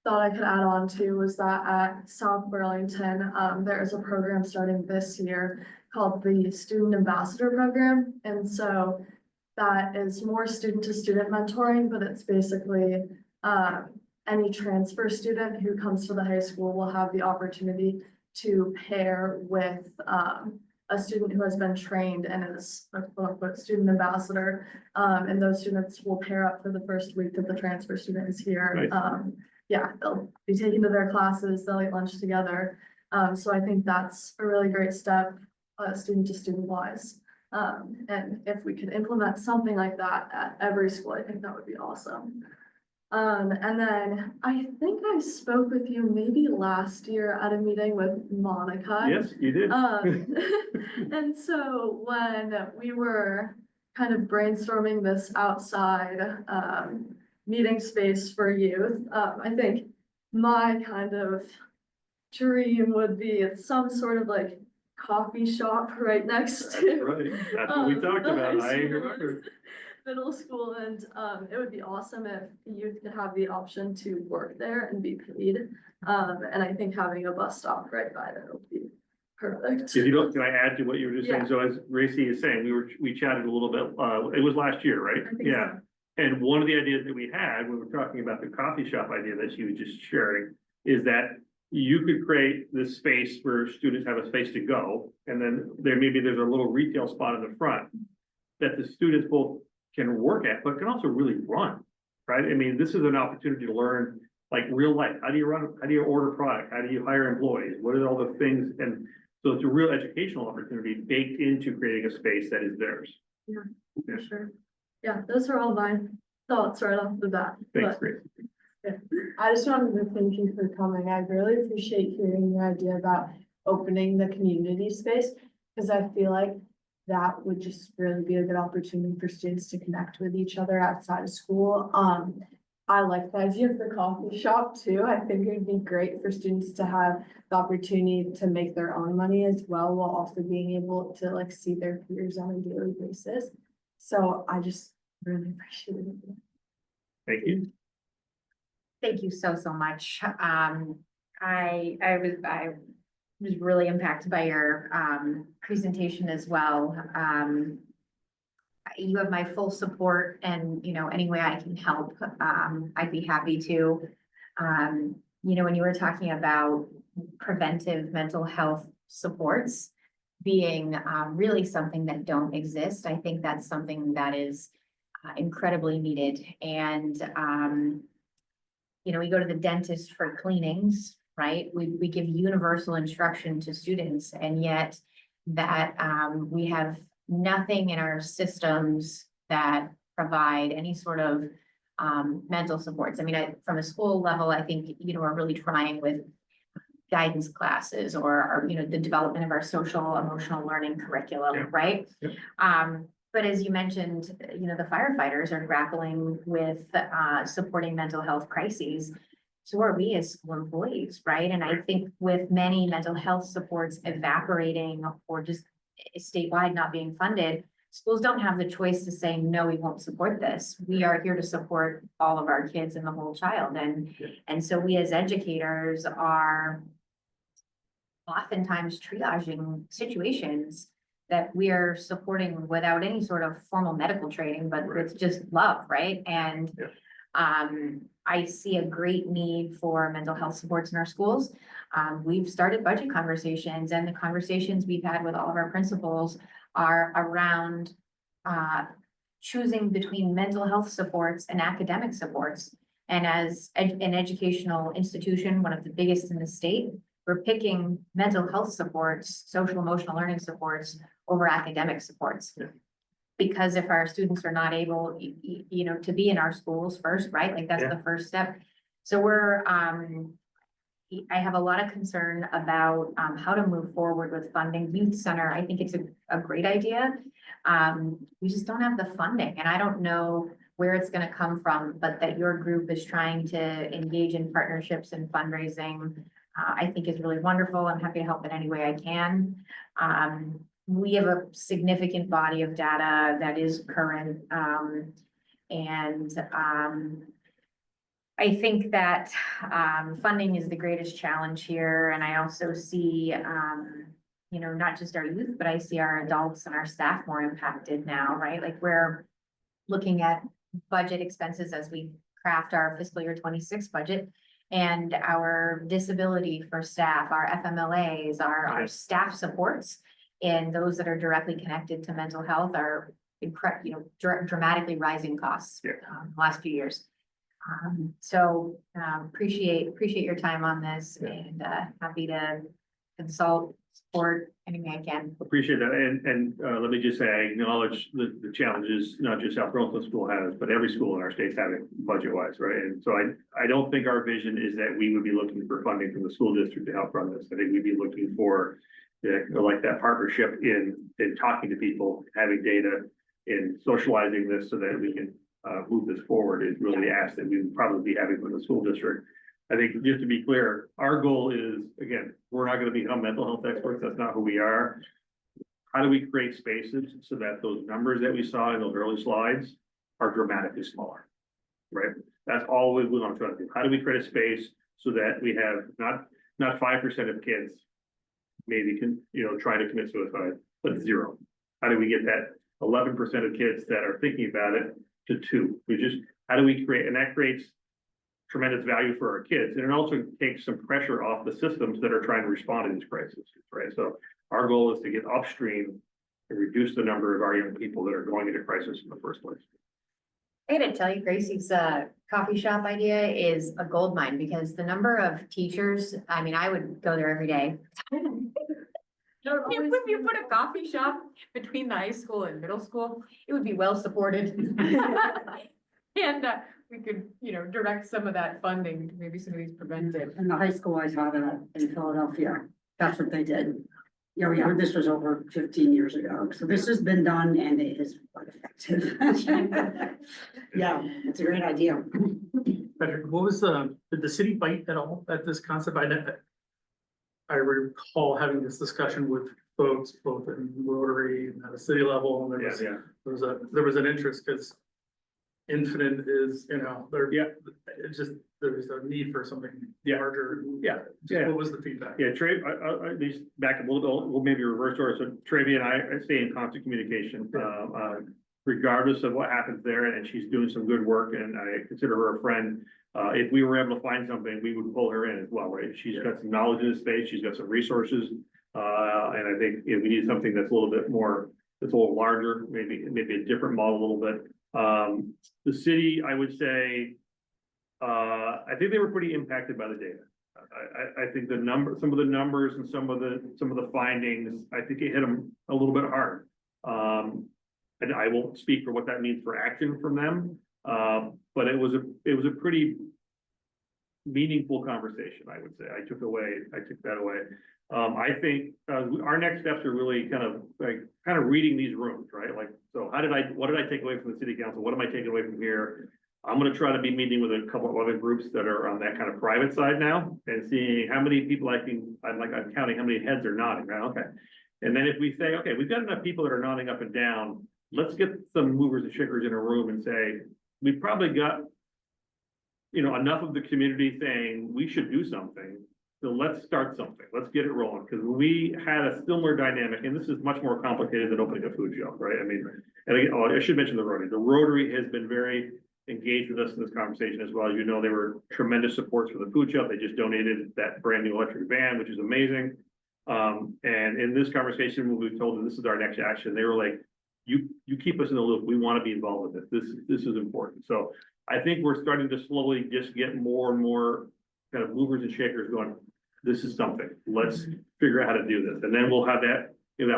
thought I could add on to was that at South Burlington, there is a program starting this year called the Student Ambassador Program. And so that is more student to student mentoring, but it's basically, any transfer student who comes to the high school will have the opportunity to pair with a student who has been trained and is a quote-unquote student ambassador. And those students will pair up for the first week that the transfer student is here. Nice. They'll be taken to their classes, they'll eat lunch together. So I think that's a really great step, student to student wise. And if we could implement something like that at every school, I think that would be awesome. And then I think I spoke with you maybe last year at a meeting with Monica. Yes, you did. And so when we were kind of brainstorming this outside, meeting space for youth, I think my kind of dream would be some sort of coffee shop right next to. Right, that's what we talked the about. high I school. remember. Middle school, and it would be awesome if youth could have the option to work there and be paid. And I think having a bus stop right by there would be perfect. If you don't, can I add to what you were just saying? Yeah. So as Racy is saying, we chatted a little bit, it was last year, right? I think Yeah. And one of the ideas that we had, when we were talking about the coffee shop idea that she was just sharing, is that you could create this space where students have a space to go. And then there's a little retail spot in the front that the students both can work at, but can also really run, right? I mean, this is an opportunity to learn like real life. How do you run, how do you order product? How do you hire employees? What are all the things? And so it's a real educational opportunity baked into creating a space that is theirs. For sure. Yeah, those are all my thoughts right off the bat. Thanks, But Grace. I just wanted to thank you for coming. I really appreciate hearing your idea about opening the community space, because I feel like that would just really be a good opportunity for students to connect with each other outside of school. I like the idea of the coffee shop too. I think it'd be great for students to have the opportunity to make their own money as well, while also being able to like see their peers on a daily basis. So I just really appreciate it. Thank you. Thank you so, so much. I was really impacted by your, presentation as well. You have my full support and, you know, any way I can help, I'd be happy to. You know, when you were talking about preventive mental health supports being, really something that don't exist, I think that's something that is incredibly needed. And, you know, we go to the dentist for cleanings, right? We give universal instruction to students, and yet that, we have nothing in our systems that provide any sort of mental supports. I mean, from a school level, I think, you know, we're really trying with guidance classes or, you know, the development of our social emotional learning curriculum, Yeah. right? Yeah. But as you mentioned, you know, the firefighters are grappling with supporting mental health crises. So are we as school employees, right? And I think with many mental health supports evaporating or just statewide not being funded, schools don't have the choice to say, no, we won't support this. We are here to support all of our kids and the whole child. And so we as educators are oftentimes triaging situations that we are supporting without any sort of formal medical training, but it's just love, right? And I see a great need for mental health supports in our schools. We've started budget conversations, and the conversations we've had with all of our principals are around choosing between mental health supports and academic supports. And as an educational institution, one of the biggest in the state, we're picking mental health supports, social emotional learning supports over academic supports. Yeah. Because if our students are not able, you know, to be in our schools first, right? Like that's Yeah. the first step. So we're, I have a lot of concern about how to move forward with funding youth center. I think it's a great idea. We just don't have the funding, and I don't know where it's going to come from, but that your group is trying to engage in partnerships and fundraising, I think is really wonderful. I'm happy to help in any way I can. We have a significant body of data that is current, and I think that funding is the greatest challenge here, and I also see, you know, not just our youth, but I see our adults and our staff more impacted now, right? Like we're looking at budget expenses as we craft our fiscal year 26 budget, and our disability for staff, our FMLAs, our staff supports, and those that are directly connected to mental health are dramatically rising costs the last few years. So appreciate your time on this, and happy to consult, support any way I can. Appreciate that. And let me just say, I acknowledge the challenges, not just South Burlington School has, but every school in our state's having budget wise, right? And so I don't think our vision is that we would be looking for funding from the school district to help run this. I think we'd be looking for like that partnership in talking to people, having data, in socializing this so that we can move this forward is really the ask that we would probably be having from the school district. I think just to be clear, our goal is, again, we're not going to become mental health experts. That's not who we are. How do we create spaces so that those numbers that we saw in those early slides are dramatically smaller, right? That's all we want to try to do. How do we create a space so that we have not 5% of kids maybe try to commit suicide, but 0? How do we get that 11% of kids that are thinking about it to 2? How do we create, and that creates tremendous value for our kids. And it also takes some pressure off the systems that are trying to respond to these crises, right? So our goal is to get upstream and reduce the number of our young people that are going into crisis in the first place. I gotta tell you, Gracie's coffee shop idea is a gold mine because the number of teachers, I mean, I would go there every day. If you put a coffee shop between the high school and middle school, it would be well supported. And we could, direct some of that funding to maybe some of these preventive. And the high school I taught at in Philadelphia, that's what they did. Yeah, this was over 15 years ago, so this has been done and it is quite effective. Yeah, it's a great idea. Patrick, what was did the city bite at all at this concept? I recall having this discussion with folks both in Rotary and at a city level, and there was an interest because Infinite is, it's just, there's a need for something larger. What was the feedback? Yeah, Trey, at least back a little bit, we'll maybe reverse order. So Travi and I stay in constant communication, regardless of what happens there, and she's doing some good work, and I consider her a friend. If we were able to find something, we would pull her in as well, right? She's got some knowledge in the space, she's got some resources, and I think we need something that's a little bit more, that's a little larger, maybe a different model a little bit. The city, I would say, I think they were pretty impacted by the data. I think some of the numbers and some of the findings, I think it hit them a little bit hard. And I won't speak for what that means for action from them. But it was a pretty meaningful conversation, I would say. I took that away. I think our next steps are really kind of reading these rooms, right? Like, so what did I take away from the city council? What am I taking away from here? I'm gonna try to be meeting with a couple of other groups that are on that kind of private side now and seeing how many people I'm counting how many heads are nodding, right? Okay. And then if we say, okay, we've got enough people that are nodding up and down, let's get some movers and shakers in a room and say, we've probably got, enough of the community saying we should do something. So let's start something. Let's get it rolling. Because we had a similar dynamic, and this is much more complicated than opening a food shelf, right? I mean, and again, I should mention the Rotary. The Rotary has been very engaged with us in this conversation as well. As you know, they were tremendous supports for the food shelf. They just donated that brand new electric van, which is amazing. And in this conversation, when we told them this is our next action, they were like, you keep us in the loop. We want to be involved with this. This is important. So I think we're starting to slowly just get more and more kind of movers and shakers going, this is something. Let's figure out how to do this. And then we'll have that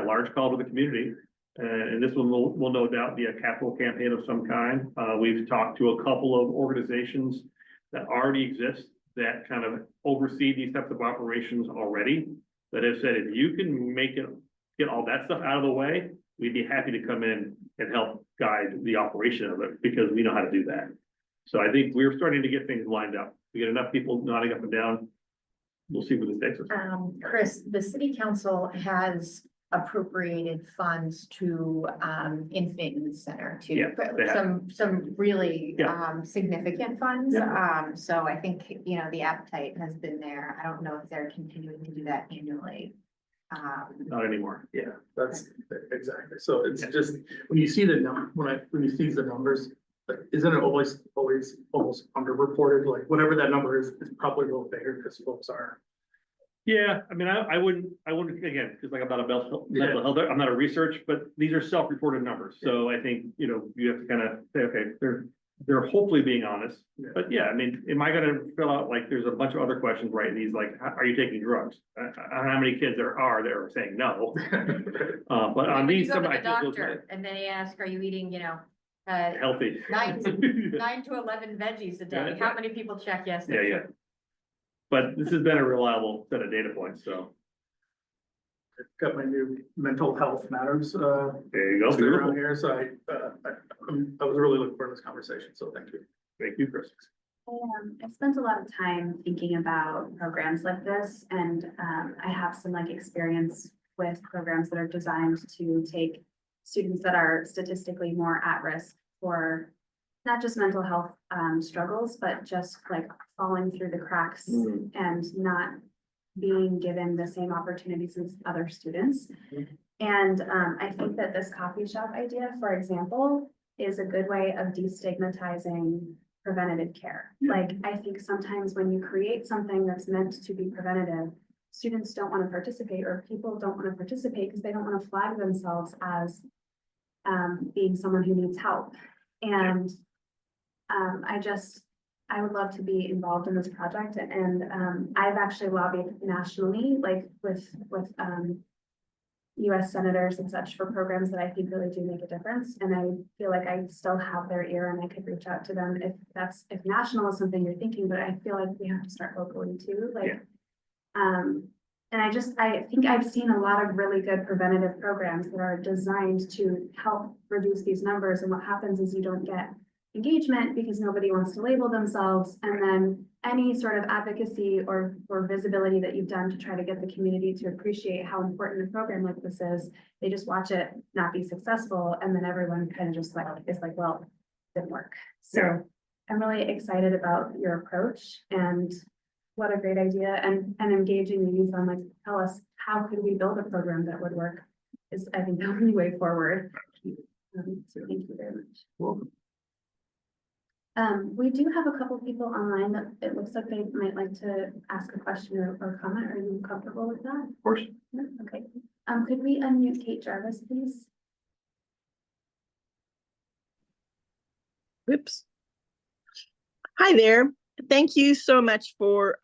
large call to the community. And this one will no doubt be a capital campaign of some kind. We've talked to a couple of organizations that already exist that kind of oversee these types of operations already, that have said, if you can get all that stuff out of the way, we'd be happy to come in and help guide the operation of it because we know how to do that. So I think we're starting to get things lined up. We get enough people nodding up and down. We'll see where this takes us. Chris, the city council has appropriated funds to Infinite Youth Center some really significant funds. So I think, the appetite has been there. I don't know if they're continuing to do that annually. Not anymore. Yeah, that's exactly. So it's just, when you see the number, when you see the numbers, like, isn't it always almost underreported? Like whatever that number is probably a little bigger because folks are. Yeah, I mean, I wouldn't, again, because like I'm not a mental health, I'm not a research, but these are self-reported numbers. So I think, you have to kind of say, okay, they're hopefully being honest. But yeah, I mean, am I gonna fill out, like, there's a bunch of other questions, right? And these, like, are you taking drugs? How many kids there are saying no? But on these, You go to the doctor and then they ask, are you eating, healthy. 9 to 11 veggies a day? How many people check yes? Yeah. But this has been a reliable set of data points, so. Got my new mental health matters. There you go. Stick around here, so I was really looking forward to this conversation, so thank you. Thank you, Chris. I've spent a lot of time thinking about programs like this, and I have some experience with programs that are designed to take students that are statistically more at risk for not just mental health struggles, but just falling through the cracks and not being given the same opportunities as other students. And I think that this coffee shop idea, for example, is a good way of destigmatizing preventative care. I think sometimes when you create something that's meant to be preventative, students don't want to participate or people don't want to participate because they don't want to flag themselves as being someone who needs help. And I would love to be involved in this project, and I've actually lobbied nationally, like with US senators and such for programs that I think really do make a difference. And I feel like I still have their ear and I could reach out to them if national is something you're thinking, but I feel like we have to start locally too, like. And I think I've seen a lot of really good preventative programs that are designed to help reduce these numbers. And what happens is you don't get engagement because nobody wants to label themselves. And then any sort of advocacy or visibility that you've done to try to get the community to appreciate how important a program like this is, they just watch it not be successful. And then everyone kind of just is like, well, it didn't work. So I'm really excited about your approach and what a great idea, and engaging the youth on, like, tell us, how could we build a program that would work is, I think, the only way forward. So thank you very much. Welcome. We do have a couple people online that it looks like they might like to ask a question or comment. Are you comfortable with that? Of course. No? Okay. Could we unmute Kate Jarvis, please? Oops. Hi there. Thank you so much for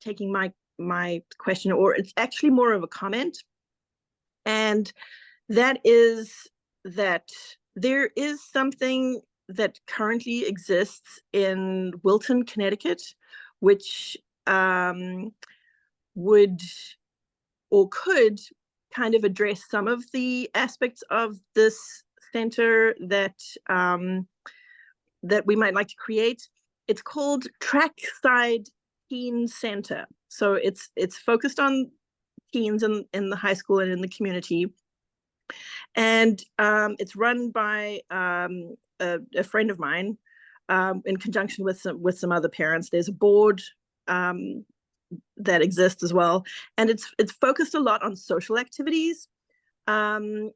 taking my question, or it's actually more of a comment. And that is that there is something that currently exists in Wilton, Connecticut, which would or could kind of address some of the aspects of this center that that we might like to create. It's called Trackside Teen Center. So it's focused on teens in the high school and in the community. And it's run by a friend of mine in conjunction with some other parents. There's a board that exists as well. And it's focused a lot on social activities. And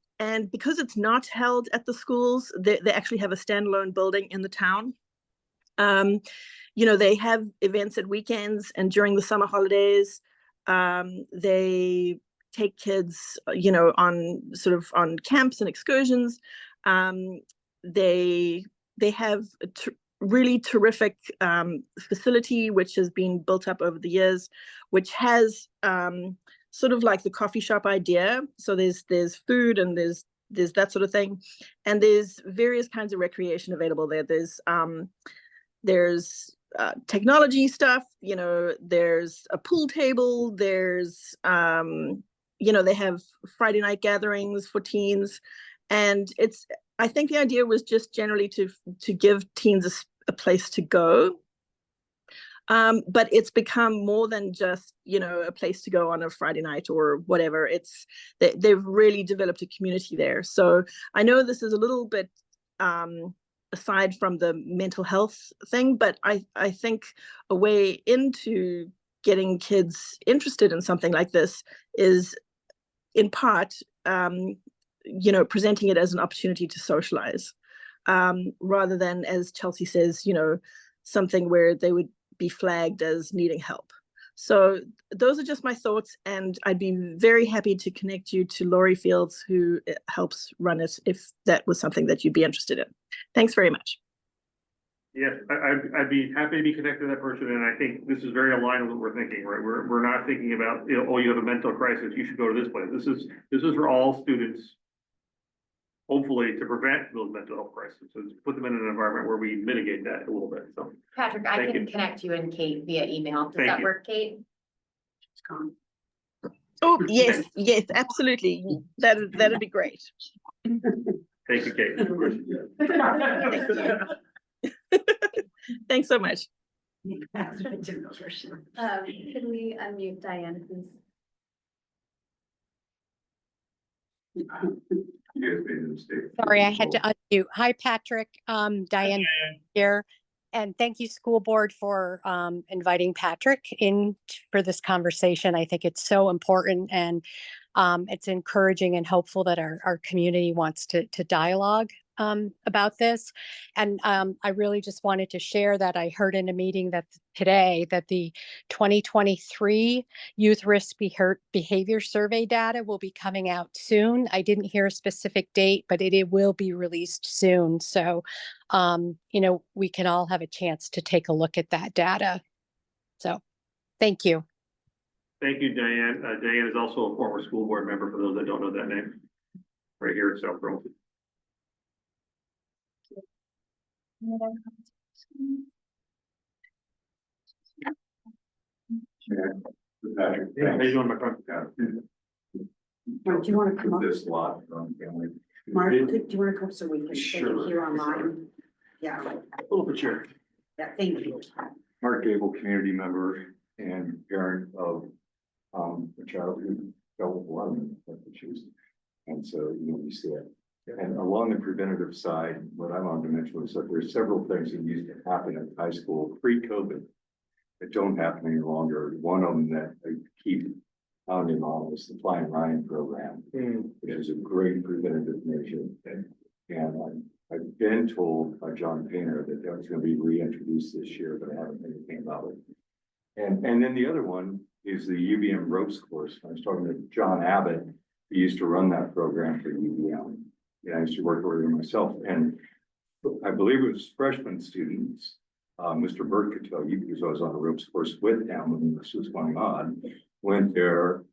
because it's not held at the schools, they actually have a standalone building in the town. You know, they have events at weekends and during the summer holidays. They take kids, you know, on camps and excursions. They have a really terrific facility which has been built up over the years, which has sort of like the coffee shop idea. So there's food and there's that sort of thing, and there's various kinds of recreation available there. There's technology stuff, you know, there's a pool table, there's you know, they have Friday night gatherings for teens, and I think the idea was just generally to give teens a place to go. But it's become more than just, you know, a place to go on a Friday night or whatever. They've really developed a community there. So I know this is a little bit aside from the mental health thing, but I think a way into getting kids interested in something like this is in part, you know, presenting it as an opportunity to socialize, rather than, as Chelsea says, you know, something where they would be flagged as needing help. So those are just my thoughts, and I'd be very happy to connect you to Laurie Fields, who helps run it, if that was something that you'd be interested in. Thanks very much. Yes, I'd be happy to be connected to that person, and I think this is very aligned with what we're thinking, right? We're not thinking about, you know, oh, you have a mental crisis, you should go to this place. This is for all students, hopefully to prevent those mental health crises, so to put them in an environment where we mitigate that a little bit. So Patrick, I can connect you and Kate via email. Does that work, Kate? Oh, yes, yes, absolutely. That'd be great. Thank you, Kate. Thanks so much. Could we unmute Diane, please? Sorry, I had to unmute. Hi, Patrick. Diane here. And thank you, school board, for inviting Patrick in for this conversation. I think it's so important, and it's encouraging and hopeful that our community wants to dialogue about this. And I really just wanted to share that I heard in a meeting that today that the 2023 Youth Risk Behavior Survey data will be coming out soon. I didn't hear a specific date, but it will be released soon. So, we can all have a chance to take a look at that data. So, thank you. Thank you, Diane. Diane is also a former school board member, for those that don't know that name. Right here at South Burlington. Patrick, Yeah, how you doing, my friend? Mark, do you want to come up? This lot from family. Mark, do you want to come so we can take it Sure. here online? Yeah, Pull up a chair. yeah, thank you. Mark Gable, community member and parent of a child who dealt with a lot of mental issues. And so, we see it. And along the preventative side, what I wanted to mention was that there's several things that used to happen at high school pre-COVID that don't happen any longer. One of them that I keep pounding on is the Flying Ryan program, which is a great preventative measure. And I've been told by John Painter that that was going to be reintroduced this year, but I haven't heard anything about it. And then the other one is the UVM ropes course. I was talking to John Abbott, who used to run that program for UVM. Yeah, I used to work over there myself, and I believe it was freshman students. Mr. Burke could tell you, because I was on a ropes course with him when this was going on, went there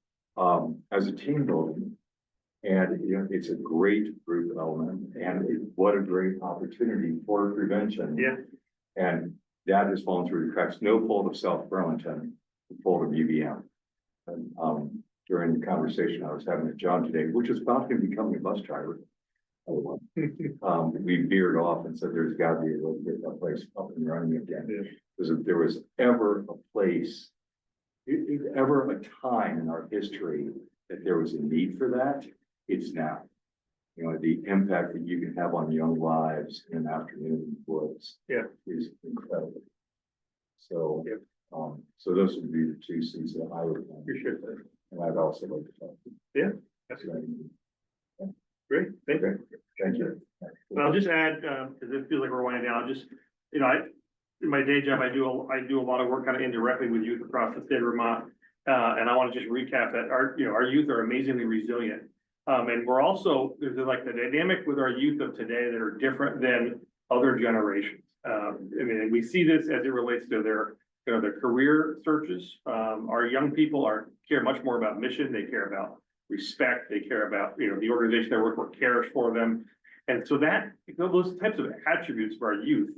as a team building. And it's a great group element, and what a great opportunity for prevention. Yeah. And that has fallen through the cracks, no fault of South Burlington, the fault of UVM. And during the conversation I was having with John today, which is about him becoming a bus driver. We veered off and said there's got to be a way to get that place up and running again. Because if there was ever a place, ever a time in our history that there was a need for that, it's now. The impact that you can have on young lives in an afternoon in the woods is incredible. So, so those would be the two things that I would appreciate that. And I'd also like to talk to. Yeah, that's right. Great, thank you. Thank you. And I'll just add, because it feels like we're winding down, just, in my day job, I do a lot of work kind of indirectly with youth across the state of Vermont. And I want to just recap that our youth are amazingly resilient. And we're also, there's like the dynamic with our youth of today that are different than other generations. We see this as it relates to their career searches. Our young people care much more about mission. They care about respect. They care about, the organization they work for cares for them. And so those types of attributes for our youth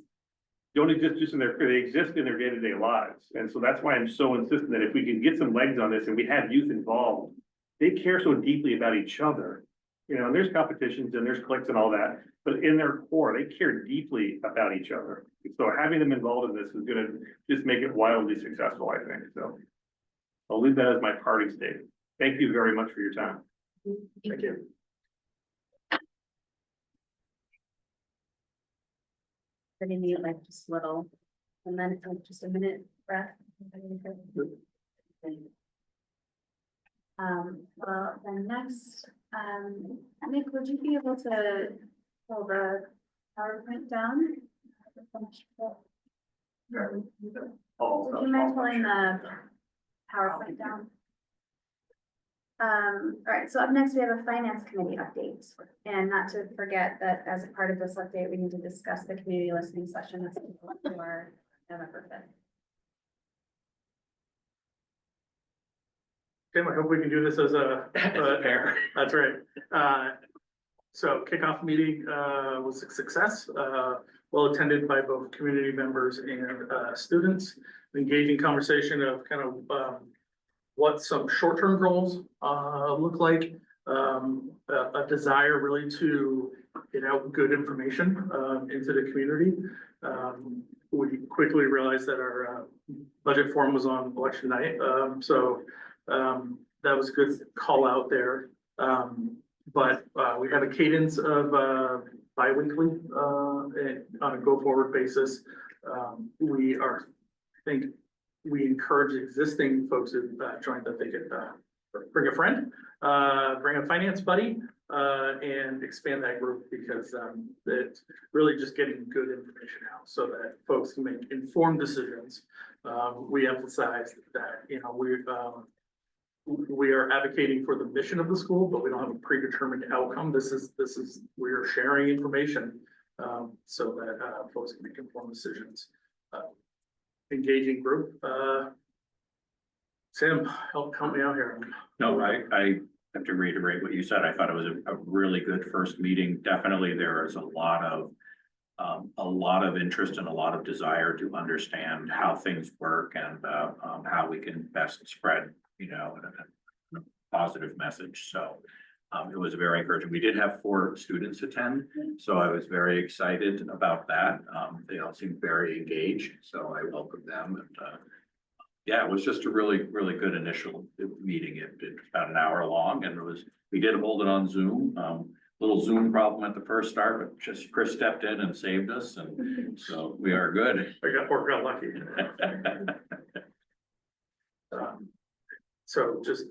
don't exist just they exist in their day-to-day lives. And so that's why I'm so insistent that if we can get some legs on this and we have youth involved, they care so deeply about each other. And there's competitions and there's cliques and all that, but in their core, they care deeply about each other. So having them involved in this is gonna just make it wildly successful, I think. So I'll leave that as my parting statement. Thank you very much for your time. Thank you. I need like just little, and then just a minute breath. Well, then next, Nick, would you be able to pull the PowerPoint down? Would you mind pulling the PowerPoint down? All right, so up next, we have a finance committee update. And not to forget that as a part of this update, we need to discuss the community listening session that's for November 5th. Tim, I hope we can do this as a fair. That's right. So kickoff meeting was a success, well attended by both community members and students. Engaging conversation of kind of what some short-term goals look like, a desire really to get out good information into the community. We quickly realized that our budget forum was on election night, so that was a good call out there. But we have a cadence of bi-weekly on a go-forward basis. I think we encourage existing folks who joined that they could bring a friend, bring a finance buddy, and expand that group because, it's really just getting good information out so that folks can make informed decisions. We emphasize that, we are advocating for the mission of the school, but we don't have a predetermined outcome. We are sharing information, so that, folks can make informed decisions. Engaging group, Tim, help me out here. No, I have to reiterate what you said. I thought it was a really good first meeting. Definitely, there is a lot of interest and a lot of desire to understand how things work and how we can best spread, a positive message. So it was very encouraging. We did have 4 students attend, so I was very excited about that. They all seemed very engaged, so I welcomed them. And yeah, it was just a really, really good initial meeting. It was about an hour long, and we did hold it on Zoom. Little Zoom problem at the first start, but just Chris stepped in and saved us, and so we are good. Got lucky. So just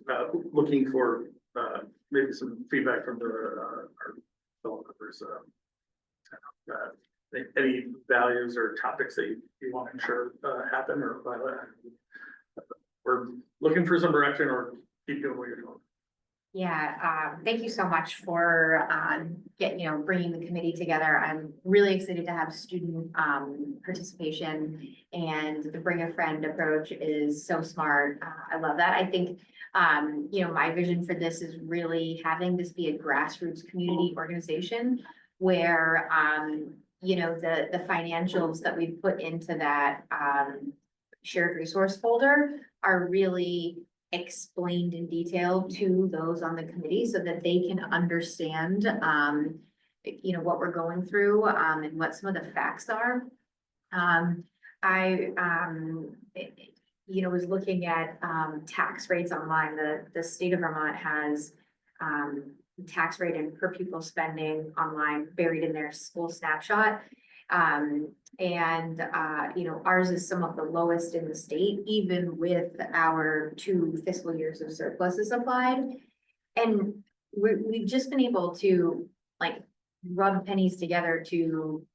looking for maybe some feedback from our fellow members. Any values or topics that you want to ensure happen or we're looking for some direction or keep doing what you're doing. Yeah, thank you so much for bringing the committee together. I'm really excited to have student participation, and the bring a friend approach is so smart. I love that. I think my vision for this is really having this be a grassroots community organization where the financials that we've put into that shared resource folder are really explained in detail to those on the committee so that they can understand, what we're going through, and what some of the facts are. I was looking at, tax rates online. The state of Vermont has, tax rate and per pupil spending online buried in their school snapshot. Ours is some of the lowest in the state, even with our 2 fiscal years of surpluses applied. And we've just been able to rub pennies together to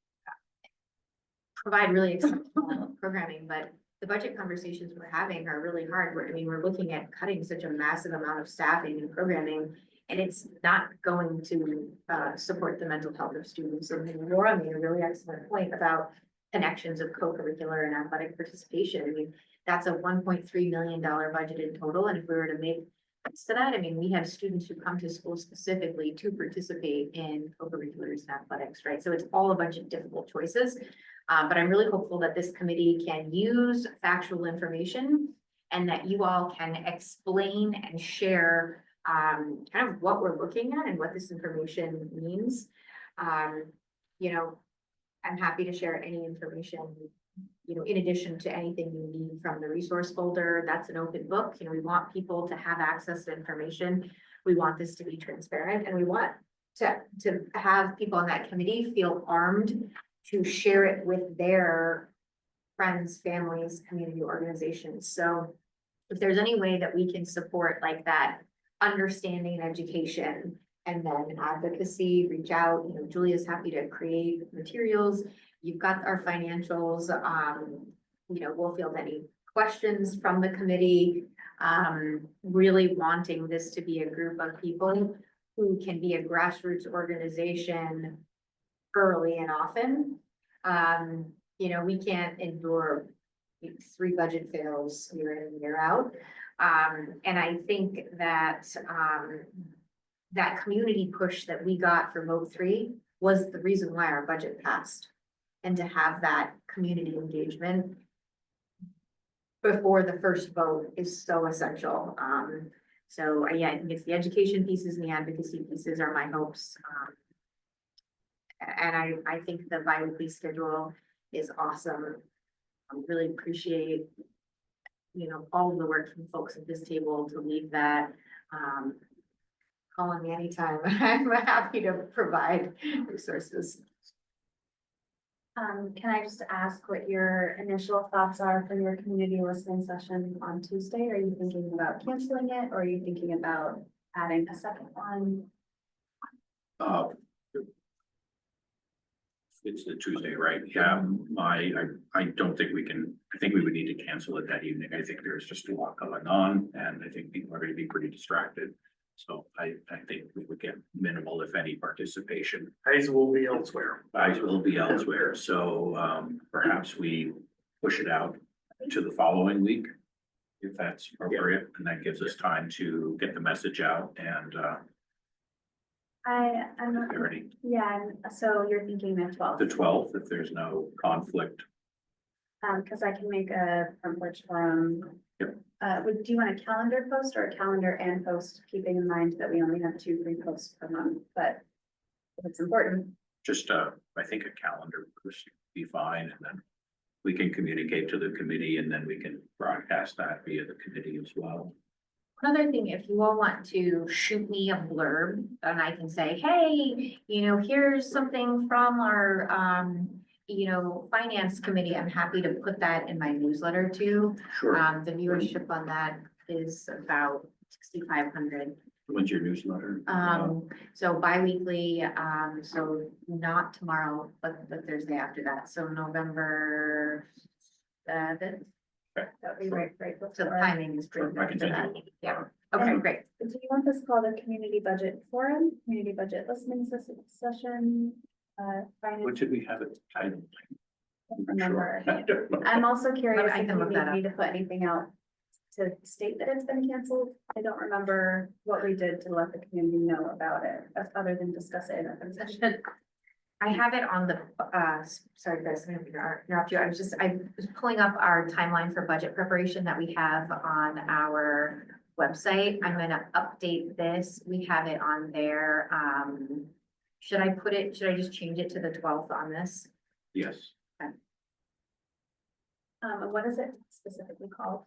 provide really exceptional programming, but the budget conversations we're having are really hard. We're looking at cutting such a massive amount of staffing and programming, and it's not going to support the mental health of students. And Laura made a really excellent point about connections of co-curricular and athletic participation. That's a $1.3 million budget in total. And if we were to make sense to that, we have students who come to school specifically to participate in co-curriculars and athletics, right? So it's all a bunch of difficult choices. But I'm really hopeful that this committee can use factual information and that you all can explain and share kind of what we're looking at and what this information means. I'm happy to share any information, in addition to anything you need from the resource folder. That's an open book. We want people to have access to information. We want this to be transparent, and we want to have people on that committee feel armed to share it with their friends, families, community organizations. So if there's any way that we can support that understanding and education and then advocacy, reach out. Julia's happy to create materials. You've got our financials. We'll field any questions from the committee. Really wanting this to be a group of people who can be a grassroots organization early and often. We can't endure 3 budget fails year in and year out. And I think that that community push that we got for vote 3 was the reason why our budget passed. And to have that community engagement before the first vote is so essential. So yeah, I think it's the education pieces and the advocacy pieces are my hopes. And I think the bi-weekly schedule is awesome. I really appreciate, all of the work from folks at this table to lead that. Call on me anytime. I'm happy to provide resources. Can I just ask what your initial thoughts are for your community listening session on Tuesday? Are you thinking about canceling it or are you thinking about adding a second one? It's the Tuesday, right? Yeah, I don't think we can, I think we would need to cancel it that evening. I think there's just a lot going on and I think people are gonna be pretty distracted. So I think we would get minimal, if any, participation. Eyes will be elsewhere. Eyes will be elsewhere, so perhaps we push it out to the following week. If that's appropriate, and that gives us time to get the message out and I'm not, already yeah, so you're thinking the 12th? the 12th, if there's no conflict. Cause I can make a front porch forum. Yep. Do you want a calendar post or a calendar and post, keeping in mind that we only have 2 free posts per month, but if it's important. Just I think a calendar would be fine, and then we can communicate to the committee and then we can broadcast that via the committee as well. Another thing, if you all want to shoot me a blurb and I can say, hey, here's something from our, finance committee, I'm happy to put that in my newsletter too. Sure. The viewership on that is about 6,500. When's your newsletter? So bi-weekly, so not tomorrow, but the Thursday after that, so November 7th. That'd be right before. So the timing is pretty Sure, I good can for that. send you. Yeah, okay, And great. Do you want this called a community budget forum, community budget listening session? What Finance, did we have it titled? I don't remember. Sure. I don't know. I'm also curious I if can you look that need me to put anything out to state that it's been canceled. I don't remember what we did to let the community know about it, other than discuss it in open session. I have it on the, sorry, Chris, I'm gonna interrupt you. I was pulling up our timeline for budget preparation that we have on our website. I'm gonna update this. We have it on there. Should I just change it to the 12th on this? Yes. What is it specifically called?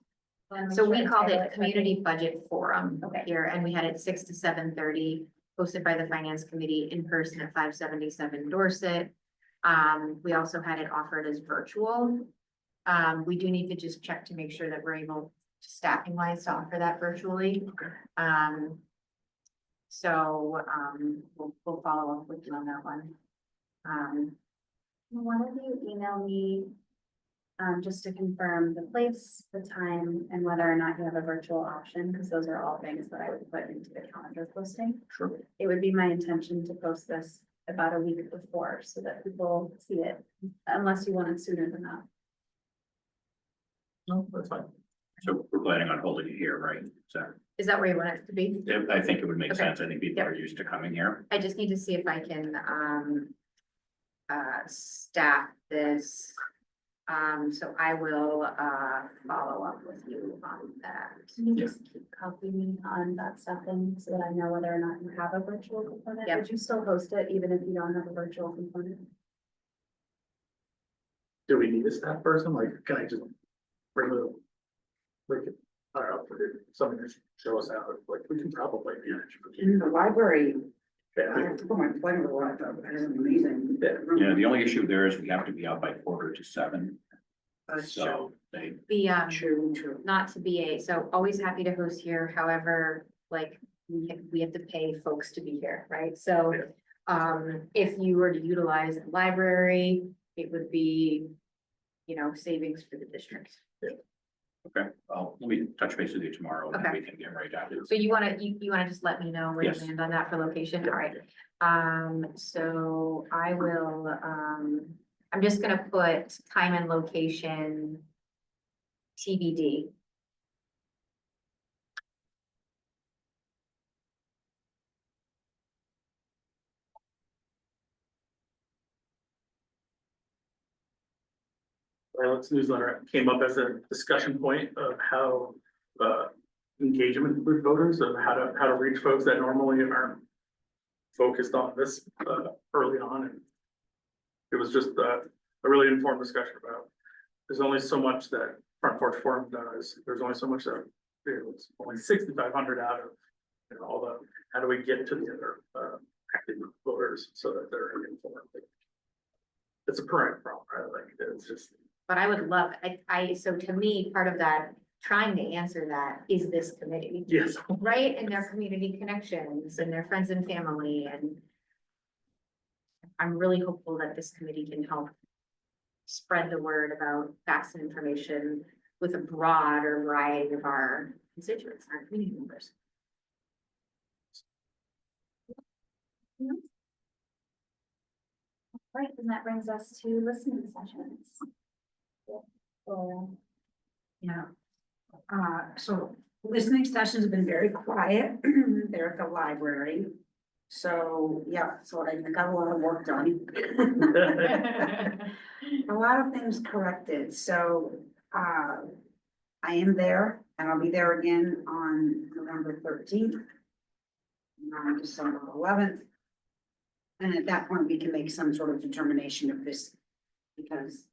So we called it Community Budget Forum Okay. here, and we had it 6 to 7:30, hosted by the Finance Committee in person at 577 Dorset. We also had it offered as virtual. We do need to just check to make sure that we're able to staffing wise to offer that virtually. We'll follow up with you on that one. One of you email me, just to confirm the place, the time, and whether or not you have a virtual option, because those are all things that I would put into the calendar posting. Sure. It would be my intention to post this about a week before so that people see it, unless you want it sooner than that. No, that's fine. So we're planning on holding it here, right? So Is that where you want it to be? I think it would make Okay. sense. I think people are used to coming here. I just need to see if I can, staff this. So I will, follow up with you on that. Can you just keep copying me on that stuff and so that I know whether or not you have a virtual component? Yep. Would you still host it even if you don't have a virtual component? Do we need a staff person? Like, can I just bring the, like, I don't know, something to show us how, like, we can probably manage. In the library, I Yeah, have to put my plane with a laptop, that is amazing. Yeah, the only issue there is we have to be out by 6:45. That's So they, true. Not to be so always happy to host here, however, like, we have to pay folks to be here, right? So, if you were to utilize the library, it would be, savings for the district. okay, let me touch base with you tomorrow and then Okay. we can get right at it. So you wanna just let me know where you Yes. land on that for location? All right. So I will, I'm just gonna put time and location TBD. Pilot's newsletter came up as a discussion point of how, engagement with voters, of how to reach folks that normally aren't focused on this, early on, and it was just, a really informed discussion about, there's only so much that Front Porch Forum does, there's only so much that, it's only 6,500 out of, all the, how do we get to the other, active voters so that they're informed? it's a current problem, right? Like, it's just. But I would love, so to me, part of that, trying to answer that is this committee. Yes. Right, and their community connections and their friends and family, and I'm really hopeful that this committee can help spread the word about facts and information with a broader variety of our constituents, our community members. Right, and that brings us to listening sessions. Yeah. So listening sessions have been very quiet. They're at the library. So, yeah, so I got a lot of work done. A lot of things corrected, so, I am there, and I'll be there again on November 13th. And on December 11th. And at that point, we can make some sort of determination of this, because,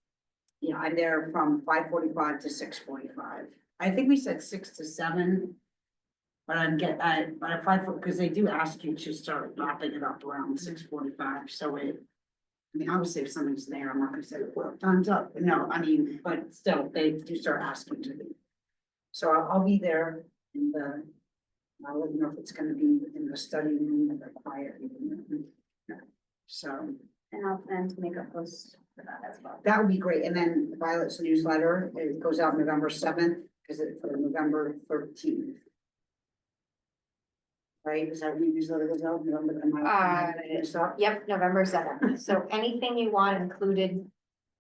yeah, I'm there from 5:45 to 6:45. I think we said 6 to 7. But but if because they do ask you to start wrapping it up around 6:45, so I mean, obviously if something's there, I'm not gonna say, well, time's up, no, I mean, but still, they do start asking to be. So I'll be there in the, I don't know if it's gonna be in the study room or the quiet room. So. And I'll plan to make a post for that as well. That would be great, and then Violet's newsletter, it goes out November 7th, because it's for November 13th. Right, is that when your newsletter goes out, November? Yep, November 7th. So anything you want included,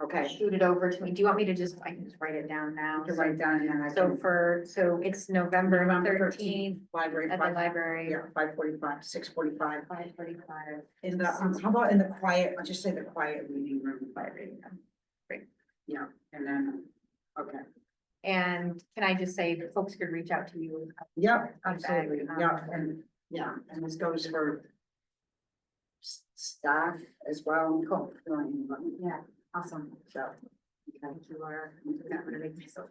Okay. shoot it over to me. Do you want me to just, I can just write it down now. To write down and then I So can. so it's November 13th Library. at the library. Yeah, 5:45, 6:45. 5:45. In the, how about in the quiet, I'll just say the quiet reading room. Quiet reading room. Great. Yeah, and then, okay. And can I just say that folks could reach out to you? Yep, absolutely, Um, yeah, and this goes for staff as well. Cool. Yeah, awesome. So, Thank you, Laura. That would make me so.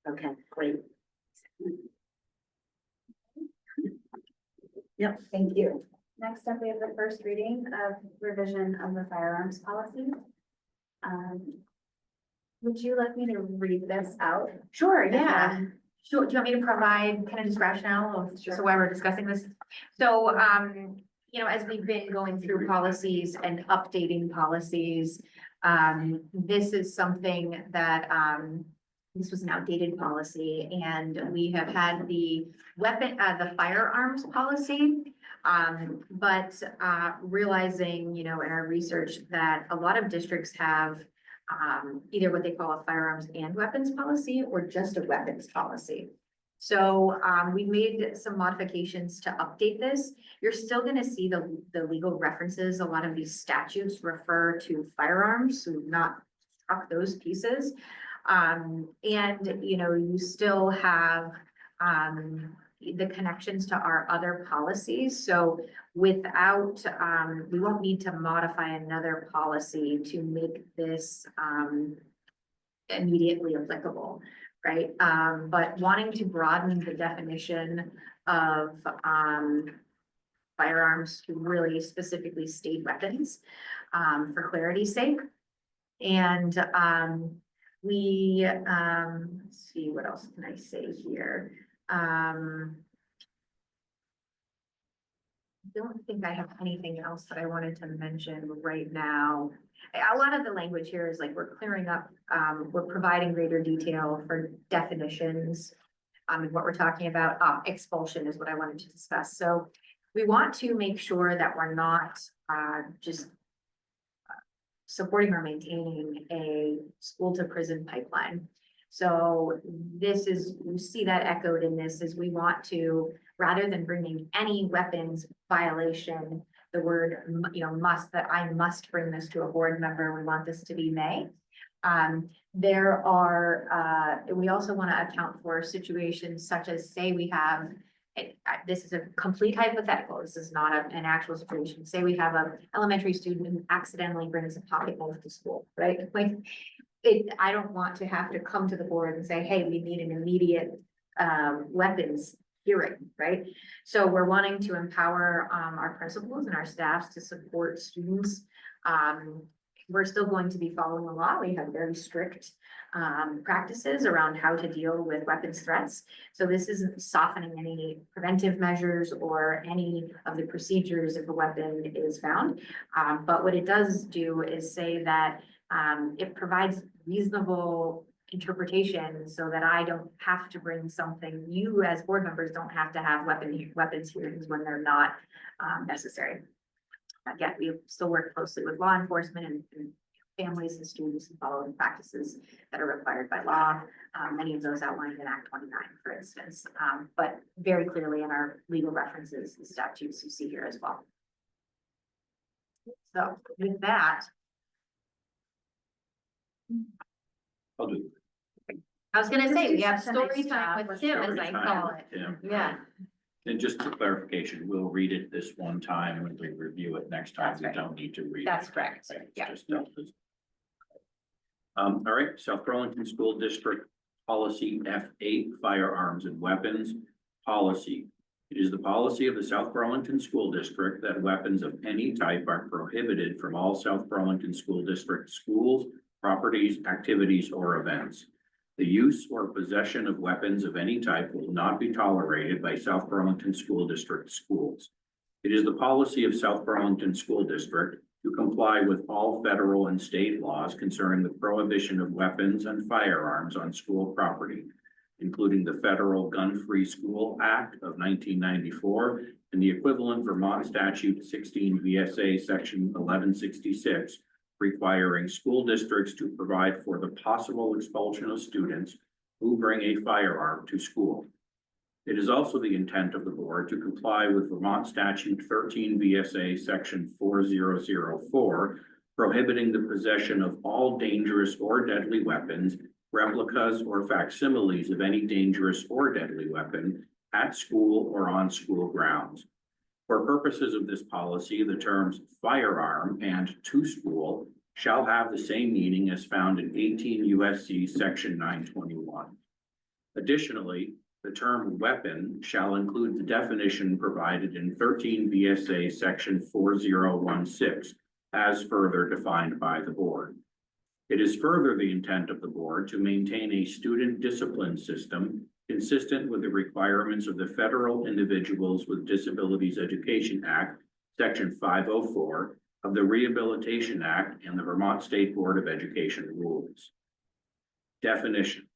okay, great. Yep, thank you. Next up, we have the first reading of revision of the firearms policy. Would you like me to read this out? Sure, yeah. Sure, do you want me to provide kind of just rationale of, so why we're discussing this? So, you know, as we've been going through policies and updating policies, this is something that, this was an outdated policy, and we have had the the firearms policy. But realizing, you know, in our research that a lot of districts have either what they call a firearms and weapons policy or just a weapons policy. So we made some modifications to update this. You're still gonna see the legal references. A lot of these statutes refer to firearms, so we've not struck those pieces. And, you know, you still have the connections to our other policies. So without, we won't need to modify another policy to make this immediately applicable, right? But wanting to broaden the definition of firearms to really specifically state weapons for clarity's sake. And let's see, what else can I say here? I don't think I have anything else that I wanted to mention right now. A lot of the language here is like we're clearing up, we're providing greater detail for definitions. And what we're talking about, expulsion is what I wanted to discuss. So we want to make sure that we're not just supporting or maintaining a school to prison pipeline. So this is, you see that echoed in this, is we want to, rather than bringing any weapons violation, the word, you know, must, that I must bring this to a board member, we want this to be may. There are, we also want to account for situations such as, say we have, this is a complete hypothetical, this is not an actual situation. Say we have an elementary student who accidentally brings a pocket knife to school, right? Like, I don't want to have to come to the board and say, hey, we need an immediate weapons hearing, right? So we're wanting to empower our principals and our staffs to support students we're still going to be following the law. We have very strict practices around how to deal with weapons threats. So this isn't softening any preventive measures or any of the procedures if a weapon is found. But what it does do is say that it provides reasonable interpretation so that I don't have to bring something, you as board members don't have to have weapons hearings when they're not necessary. Again, we still work closely with law enforcement and families and students and following practices that are required by law. Many of those outlined in Act 29, for instance, but very clearly in our legal references, the statutes you see here as well. So with that, I'll do. I was gonna say, we have Such a nice story time job. with Tim, as I call it. Yeah. And just for clarification, we'll read it this one time when we review it next time. That's We right. don't need to read it. That's correct. Okay, it's Yeah. just, all right, South Burlington School District Policy F8, Firearms and Weapons Policy. It is the policy of the South Burlington School District that weapons of any type are prohibited from all South Burlington School District schools, properties, activities, or events. The use or possession of weapons of any type will not be tolerated by South Burlington School District schools. It is the policy of South Burlington School District to comply with all federal and state laws concerning the prohibition of weapons and firearms on school property, including the Federal Gun-Free School Act of 1994 and the equivalent Vermont Statute 16 VSA Section 1166, requiring school districts to provide for the possible expulsion of students who bring a firearm to school. It is also the intent of the board to comply with Vermont Statute 13 VSA Section 4004, prohibiting the possession of all dangerous or deadly weapons, replicas or facsimiles of any dangerous or deadly weapon at school or on school grounds. For purposes of this policy, the terms firearm and to school shall have the same meaning as found in 18 USC Section 921. Additionally, the term weapon shall include the definition provided in 13 VSA Section 4016, as further defined by the board. It is further the intent of the board to maintain a student discipline system consistent with the requirements of the Federal Individuals with Disabilities Education Act, Section 504 of the Rehabilitation Act and the Vermont State Board of Education rules. Definitions.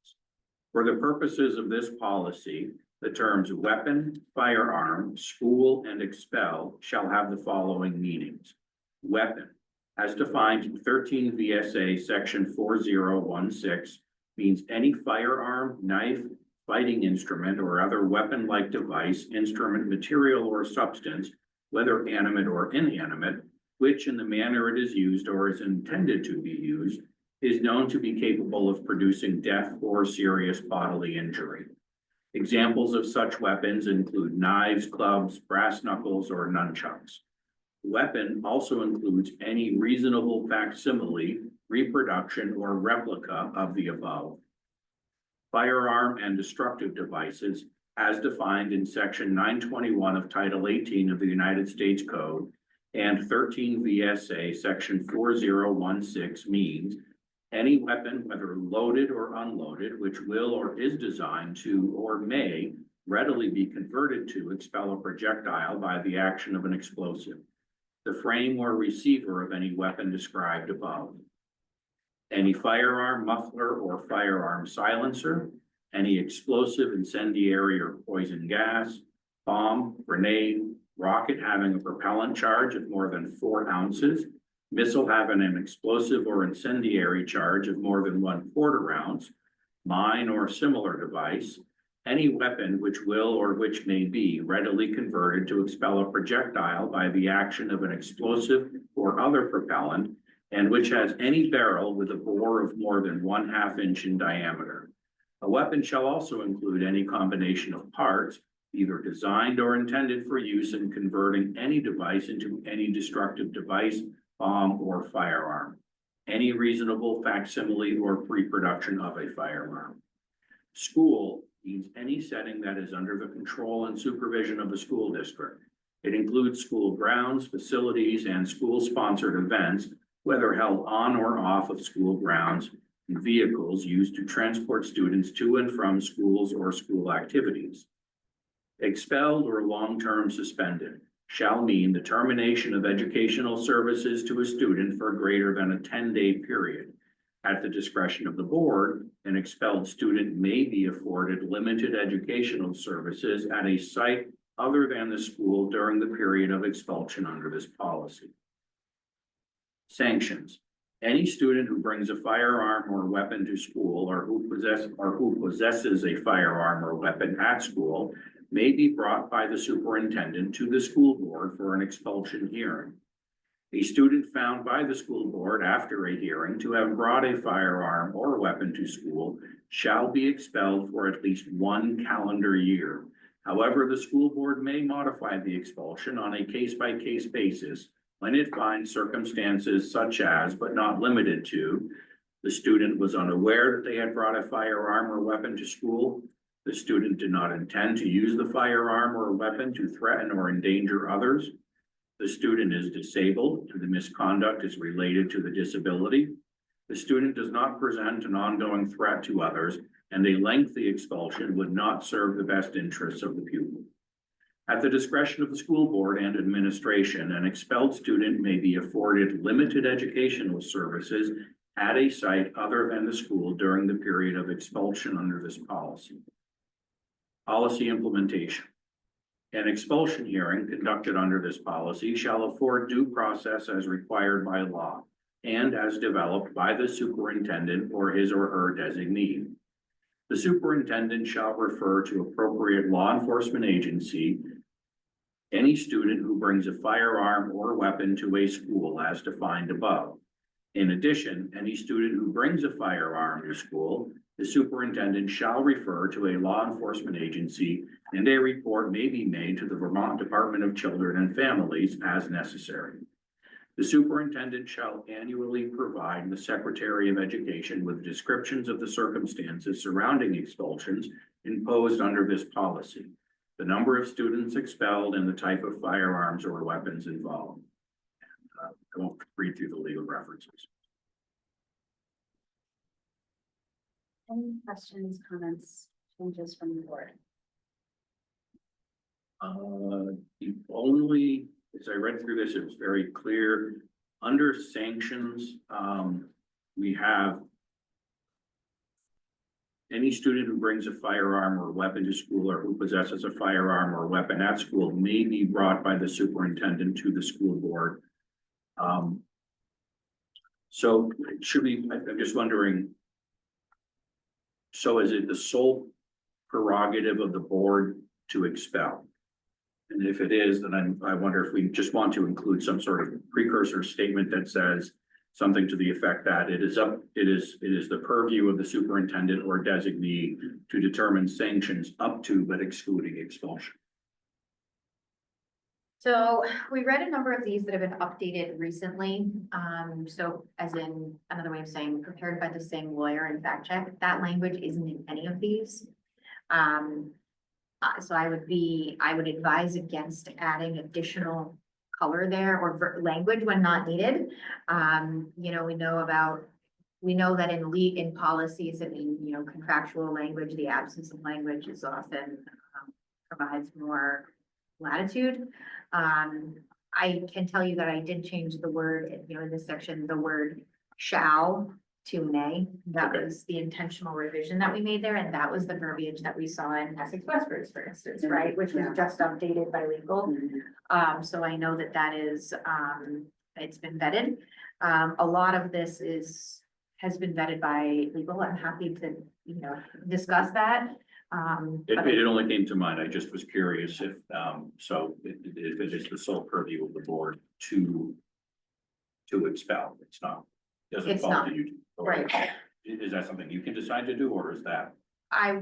For the purposes of this policy, the terms weapon, firearm, school, and expel shall have the following meanings. Weapon, as defined in 13 VSA Section 4016, means any firearm, knife, fighting instrument, or other weapon-like device, instrument, material, or substance, whether animate or inanimate, which in the manner it is used or is intended to be used, is known to be capable of producing death or serious bodily injury. Examples of such weapons include knives, clubs, brass knuckles, or nunchucks. Weapon also includes any reasonable facsimile, reproduction, or replica of the above. Firearm and destructive devices, as defined in Section 921 of Title 18 of the United States Code and 13 VSA Section 4016 means any weapon, whether loaded or unloaded, which will or is designed to or may readily be converted to expel a projectile by the action of an explosive. The frame or receiver of any weapon described above. Any firearm, muffler, or firearm silencer, any explosive, incendiary, or poison gas, bomb, grenade, rocket having a propellant charge of more than 4 ounces, missile having an explosive or incendiary charge of more than 1/4 ounce, mine or similar device, any weapon which will or which may be readily converted to expel a projectile by the action of an explosive or other propellant, and which has any barrel with a bore of more than 1/2 inch in diameter. A weapon shall also include any combination of parts, either designed or intended for use in converting any device into any destructive device, bomb, or firearm. Any reasonable facsimile or pre-production of a firearm. School means any setting that is under the control and supervision of the school district. It includes school grounds, facilities, and school-sponsored events, whether held on or off of school grounds, and vehicles used to transport students to and from schools or school activities. Expelled or long-term suspended shall mean the termination of educational services to a student for greater than a 10-day period. At the discretion of the board, an expelled student may be afforded limited educational services at a site other than the school during the period of expulsion under this policy. Sanctions. Any student who brings a firearm or weapon to school or who possesses a firearm or weapon at school may be brought by the superintendent to the school board for an expulsion hearing. A student found by the school board after a hearing to have brought a firearm or weapon to school shall be expelled for at least 1 calendar year. However, the school board may modify the expulsion on a case-by-case basis when it finds circumstances such as, but not limited to, the student was unaware that they had brought a firearm or weapon to school, the student did not intend to use the firearm or weapon to threaten or endanger others, the student is disabled and the misconduct is related to the disability, the student does not present an ongoing threat to others, and a lengthy expulsion would not serve the best interests of the pupil. At the discretion of the school board and administration, an expelled student may be afforded limited educational services at a site other than the school during the period of expulsion under this policy. Policy implementation. An expulsion hearing conducted under this policy shall afford due process as required by law and as developed by the superintendent or his or her designee. The superintendent shall refer to appropriate law enforcement agency any student who brings a firearm or weapon to a school as defined above. In addition, any student who brings a firearm to school, the superintendent shall refer to a law enforcement agency and a report may be made to the Vermont Department of Children and Families as necessary. The superintendent shall annually provide the Secretary of Education with descriptions of the circumstances surrounding expulsions imposed under this policy, the number of students expelled, and the type of firearms or weapons involved. I won't read through the legal references. Any questions, comments, changes from the board? The only, as I read through this, it was very clear. Under sanctions, we have any student who brings a firearm or weapon to school or who possesses a firearm or weapon at school may be brought by the superintendent to the school board. So should we, I'm just wondering, so is it the sole prerogative of the board to expel? And if it is, then I wonder if we just want to include some sort of precursor statement that says something to the effect that it is the purview of the superintendent or designee to determine sanctions up to but excluding expulsion. So we read a number of these that have been updated recently. So as in another way of saying prepared by the same lawyer and fact check, that language isn't in any of these. So I would advise against adding additional color there or language when not needed. You know, we know that in policies and in, contractual language, the absence of language is often provides more latitude. I can tell you that I did change the word, in this section, the word shall to may. That was the intentional revision that we made there, and that was the verbiage that we saw in Essex Westwards, for instance, right? Which was just updated by legal. So I know that is, it's been vetted. A lot of this has been vetted by legal. I'm happy to, discuss that. It only came to mind. I just was curious if it is the sole purview of the board to expel. It's not. Doesn't fall to you. Right. Is that something you can decide to do, or is that? I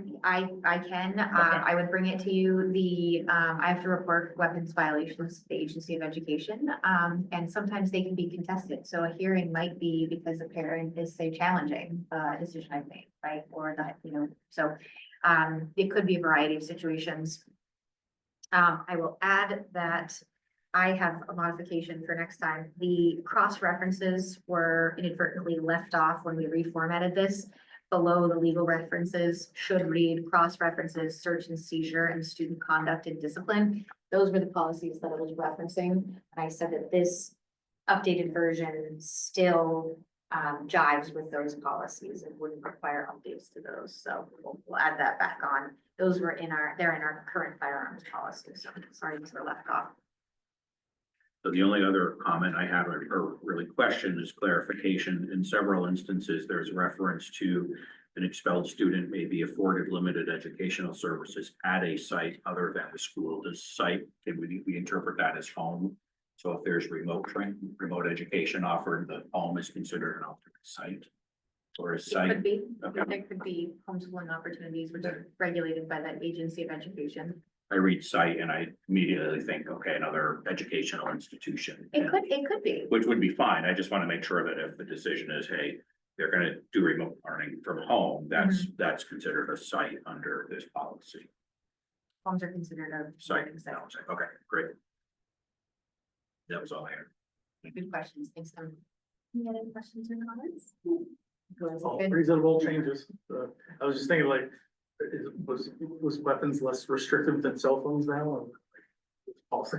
can, I would bring it to you, I have to report weapons violations to the Agency of Education, and sometimes they can be contested, so a hearing might be because a parent is, say, challenging a decision I've made, right, or that, so, it could be a variety of situations. I will add that I have a modification for next time. The cross references were inadvertently left off when we reformatted this. Below the legal references should read cross references, search and seizure, and student conduct and discipline. Those were the policies that I was referencing. And I said that this updated version still jives with those policies and wouldn't require updates to those. So we'll add that back on. Those were they're in our current firearms policy. So sorry, these were left off. So the only other comment I have, or really question, is clarification. In several instances, there's reference to an expelled student may be afforded limited educational services at a site other than the school. Does site, can we interpret that as home? So if there's remote education offered, the home is considered an alternate site? Or a site? Could be, Okay. there could be homeschooling opportunities which are regulated by that agency of education. I read site and I immediately think, okay, another educational institution. It could be. Which would be fine. I just want to make sure that if the decision is, hey, they're gonna do remote learning from home, that's considered a site under this policy. Homes are considered a. Site, okay, great. That was all I had. Good questions. Thanks, Tom. Any other questions or comments? Oh, reasonable changes. I was just thinking like, was weapons less restrictive than cell phones now? Also.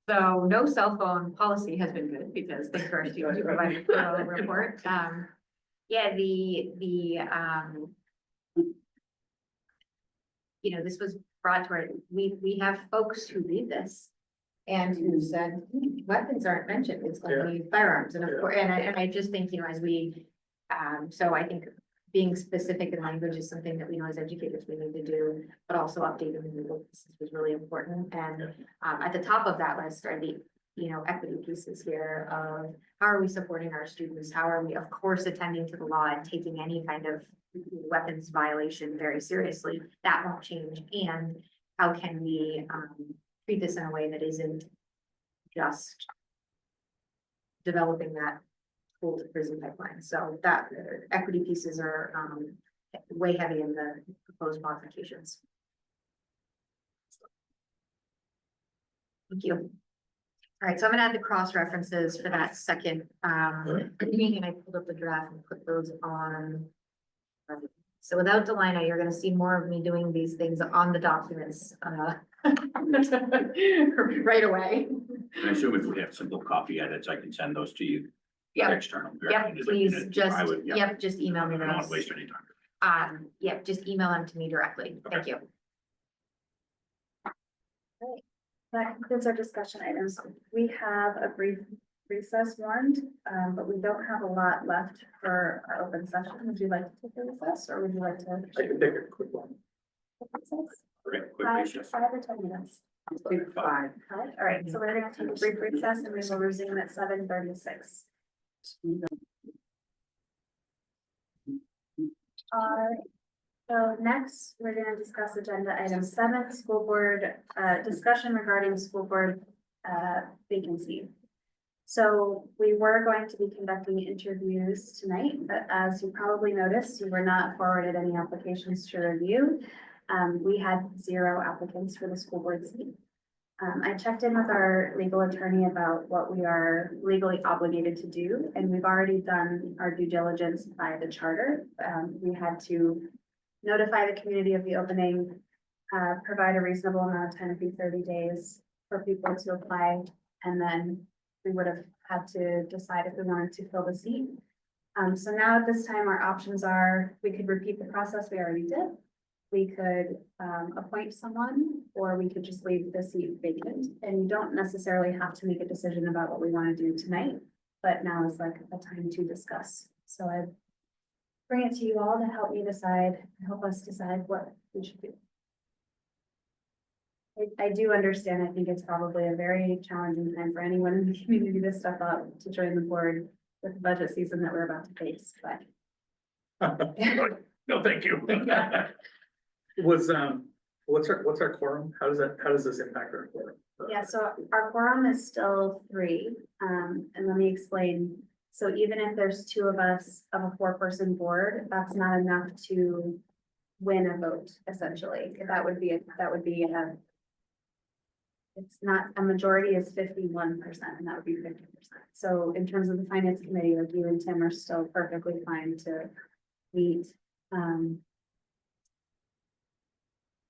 So no cell phone policy has been good because the first you provided a report. Yeah, this was brought to our, we have folks who read this and who said weapons aren't mentioned. It's only firearms. And of course, and I just think, as we, so I think being specific in language is something that we know as educators we need to do, but also updating the legal pieces was really important. And at the top of that list are the, equity pieces here of how are we supporting our students? How are we, of course, attending to the law and taking any kind of weapons violation very seriously? That won't change. And how can we treat this in a way that isn't just developing that school to prison pipeline. So that equity pieces are way heavy in the proposed modifications. Thank you. All right, so I'm gonna add the cross references for that second meeting. I pulled up the draft and put those on. So without Delina, you're gonna see more of me doing these things on the documents right away. And I assume if we have simple copy edits, I can send those to you. Yeah. External. Yep, please I would, yeah. just email me I don't want those. to waste any time. Yep, just email them to me directly. Thank you. That concludes our discussion items. We have a brief recess warned, but we don't have a lot left for our open session. Would you like to take a recess or would you like to? I can take a quick one. Great, quick Five recess. or 10 minutes. 5. All right, so we're gonna take a brief recess and we will resume at 7:36. So next, we're gonna discuss agenda item 7, school board, discussion regarding school board, vacancy. So we were going to be conducting interviews tonight, but as you probably noticed, you were not forwarded any applications to review. We had 0 applicants for the school board seat. I checked in with our legal attorney about what we are legally obligated to do, and we've already done our due diligence by the charter. We had to notify the community of the opening, provide a reasonable amount of time, to be 30 days for people to apply, and then we would have had to decide if we wanted to fill the seat. So now at this time, our options are, we could repeat the process we already did. We could appoint someone, or we could just leave the seat vacant. And you don't necessarily have to make a decision about what we want to do tonight, but now is like a time to discuss. So I bring it to you all to help me decide, help us decide what we should do. I do understand, I think it's probably a very challenging time for anyone in the community to step up to join the board with the budget season that we're about to face, but. No, thank you. What's our quorum? How does this impact our quorum? Yeah, so our quorum is still 3, and let me explain. So even if there's 2 of us of a 4-person board, that's not enough to win a vote, essentially. That would be a it's not, a majority is 51%, and that would be 50%. So in terms of the finance committee, like you and Tim are still perfectly fine to meet.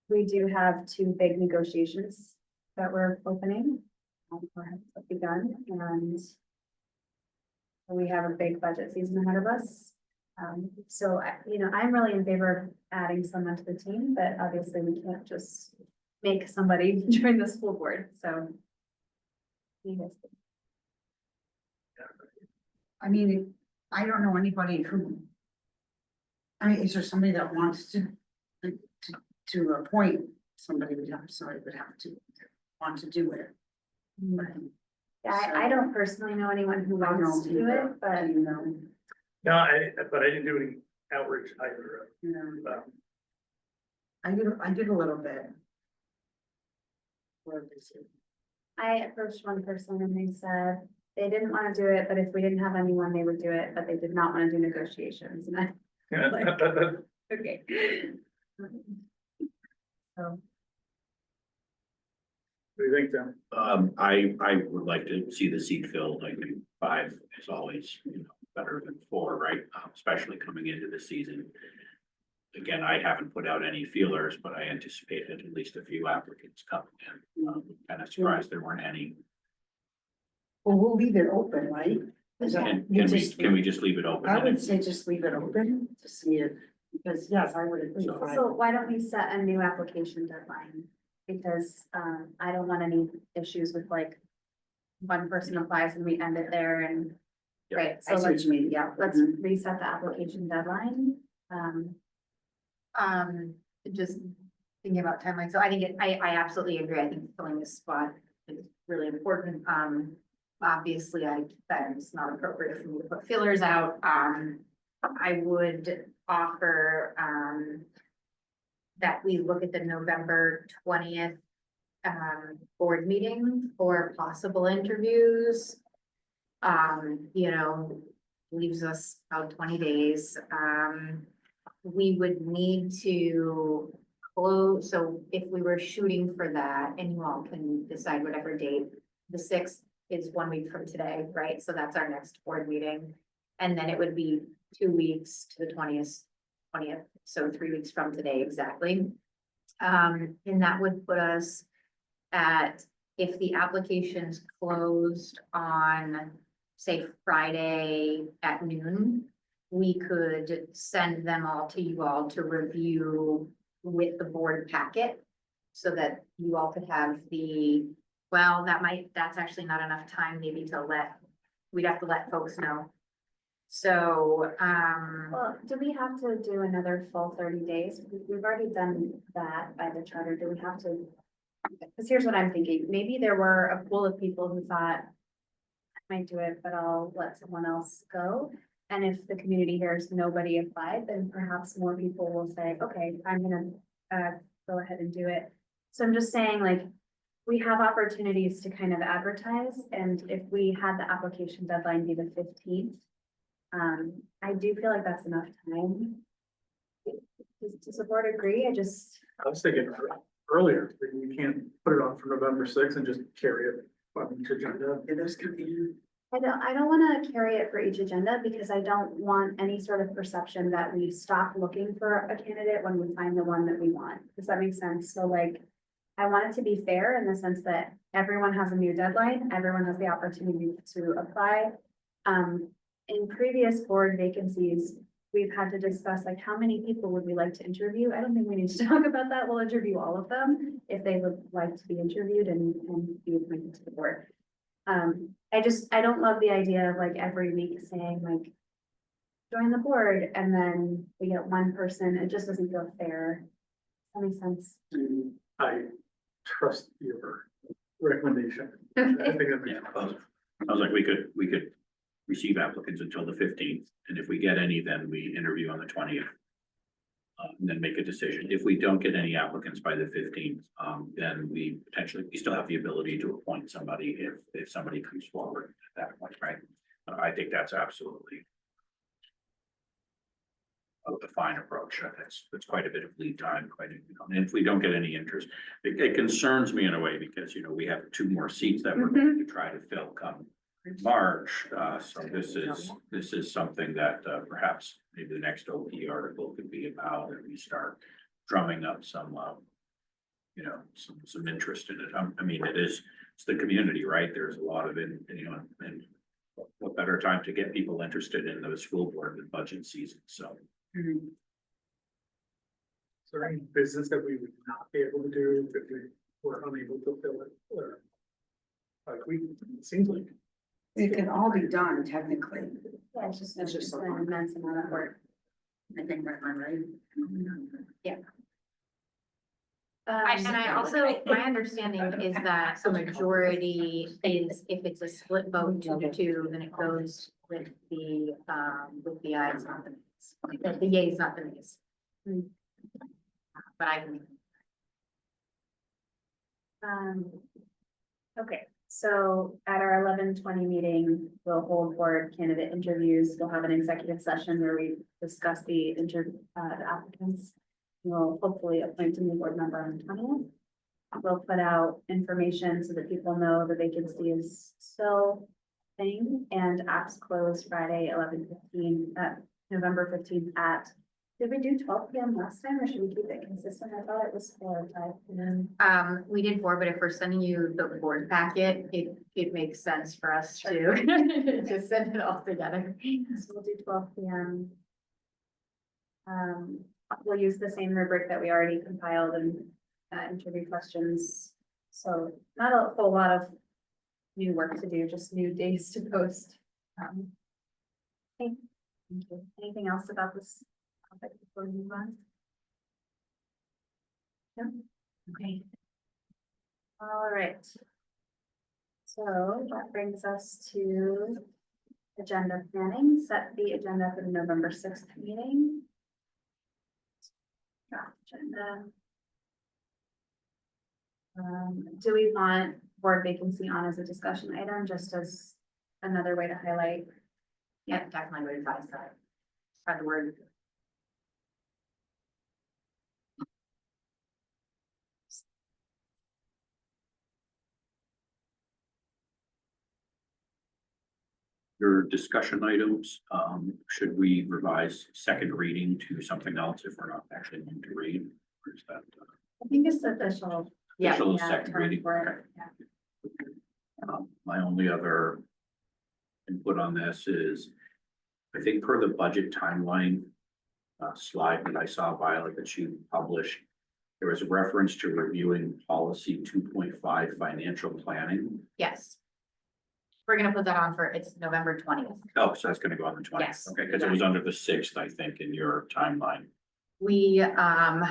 We do have 2 big negotiations that we're opening, or have begun, and we have a big budget season ahead of us. So, you know, I'm really in favor of adding someone to the team, but obviously we can't just make somebody join the school board, so. you guys think? I mean, I don't know anybody who. I mean, is there somebody that wants to appoint somebody would have to want to do it? Yeah, I don't personally know anyone who wants to do it, but. You know, No, but I didn't do any outreach either. I did a little bit. Where is it? I approached one person and they said they didn't want to do it, but if we didn't have anyone, they would do it, but they did not want to do negotiations. And I, okay. So. What do you think, Tim? I would like to see the seat filled. I think 5 is always, you know, better than 4, right? Especially coming into the season. Again, I haven't put out any feelers, but I anticipated at least a few applicants coming in. Kind of surprised there weren't any. Well, we'll leave it open, right? Can we just leave it open? I would say just leave it open to see if, because yes, I would agree. So why don't we set a new application deadline? Because I don't want any issues with like one person applies and we end it there and. Yep. Right, I so see what let's, you mean, yeah. let's reset the application deadline. Just thinking about timeline, so I think I absolutely agree, I think filling this spot is really important. Obviously, that it's not appropriate for me to put fillers out. I would offer, that we look at the November 20th board meeting for possible interviews. You know, leaves us about 20 days. We would need to close, so if we were shooting for that, and you all can decide whatever date, the 6th is 1 week from today, right? So that's our next board meeting. And then it would be 2 weeks to the 20th, so 3 weeks from today exactly. And that would put us at, if the applications closed on, say, Friday at noon, we could send them all to you all to review with the board packet so that you all could have well, that's actually not enough time maybe we'd have to let folks know. So, Well, do we have to do another full 30 days? We've already done that by the charter. Do we have to? Because here's what I'm thinking. Maybe there were a pool of people who thought, I might do it, but I'll let someone else go. And if the community hears nobody applied, then perhaps more people will say, okay, I'm gonna go ahead and do it. So I'm just saying, like, we have opportunities to kind of advertise, and if we had the application deadline be the 15th, I do feel like that's enough time. Does the board agree? I was thinking earlier, we can't put it on for November 6th and just carry it on each agenda. It is convenient. I don't want to carry it for each agenda because I don't want any sort of perception that we stop looking for a candidate when we find the one that we want. Does that make sense? So like, I want it to be fair in the sense that everyone has a new deadline, everyone has the opportunity to apply. In previous board vacancies, we've had to discuss like how many people would we like to interview. I don't think we need to talk about that. We'll interview all of them if they would like to be interviewed and be appointed to the board. I don't love the idea of like every week saying like, join the board and then we get one person. It just doesn't feel fair. That makes sense. I trust your recommendation. I think that makes sense. I was like, we could receive applicants until the 15th, and if we get any, then we interview on the 20th. And then make a decision. If we don't get any applicants by the 15th, then we still have the ability to appoint somebody if somebody comes forward at that point, right? I think that's absolutely a fine approach. That's quite a bit of lead time, and if we don't get any interest, it concerns me in a way because, we have 2 more seats that we're going to try to fill come March. So this is something that perhaps maybe the next OP article could be about, and we start drumming up some some interest in it. I mean, it's the community, right? There's a lot of it, and what better time to get people interested in the school board than budget season, so. Is there any business that we would not be able to do if we were unable to fill it? Or, like, it seems like. It can all be done technically. Yeah, it's just It's an a- immense amount of work. I think right. And I also, my understanding is that a majority is, if it's a split vote 2-2, then it goes with the ayes, not the nays. The yeas, not the nays. But I can. Okay, so at our 11:20 meeting, we'll hold board candidate interviews. We'll have an executive session where we discuss the applicants. We'll hopefully appoint a new board member on the 20th. We'll put out information so that people know the vacancy is still a thing, and apps close Friday, 11:15, November 15th at, did we do 12 p.m. last time, or should we keep it consistent? I thought it was 4 or 5 p.m. We did 4, but if we're sending you the board packet, it makes sense for us to just send it all together. So we'll do 12 p.m. We'll use the same rubric that we already compiled and interview questions. So not a whole lot of new work to do, just new days to post. Okay, thank you. Anything else about this topic before we move on? No? Okay. All right. So that brings us to agenda planning. Set the agenda for the November 6th meeting. Draft agenda. Do we want board vacancy on as a discussion item, just as another way to highlight? Yeah, definitely would advise that. Spread the word. Your discussion items, should we revise second reading to something else if we're not actually going to read? Or is that? I think it's official. Official Yeah, second term reading. for it, Okay. My only other input on this is, I think per the budget timeline slide that I saw, Violet, that you published, there was a reference to reviewing policy 2.5 financial planning. Yes. We're gonna put that on for, it's November 20th. Oh, so that's gonna go on the 20th. Yes. Okay, because it was under the 6th, I think, in your timeline. We, are.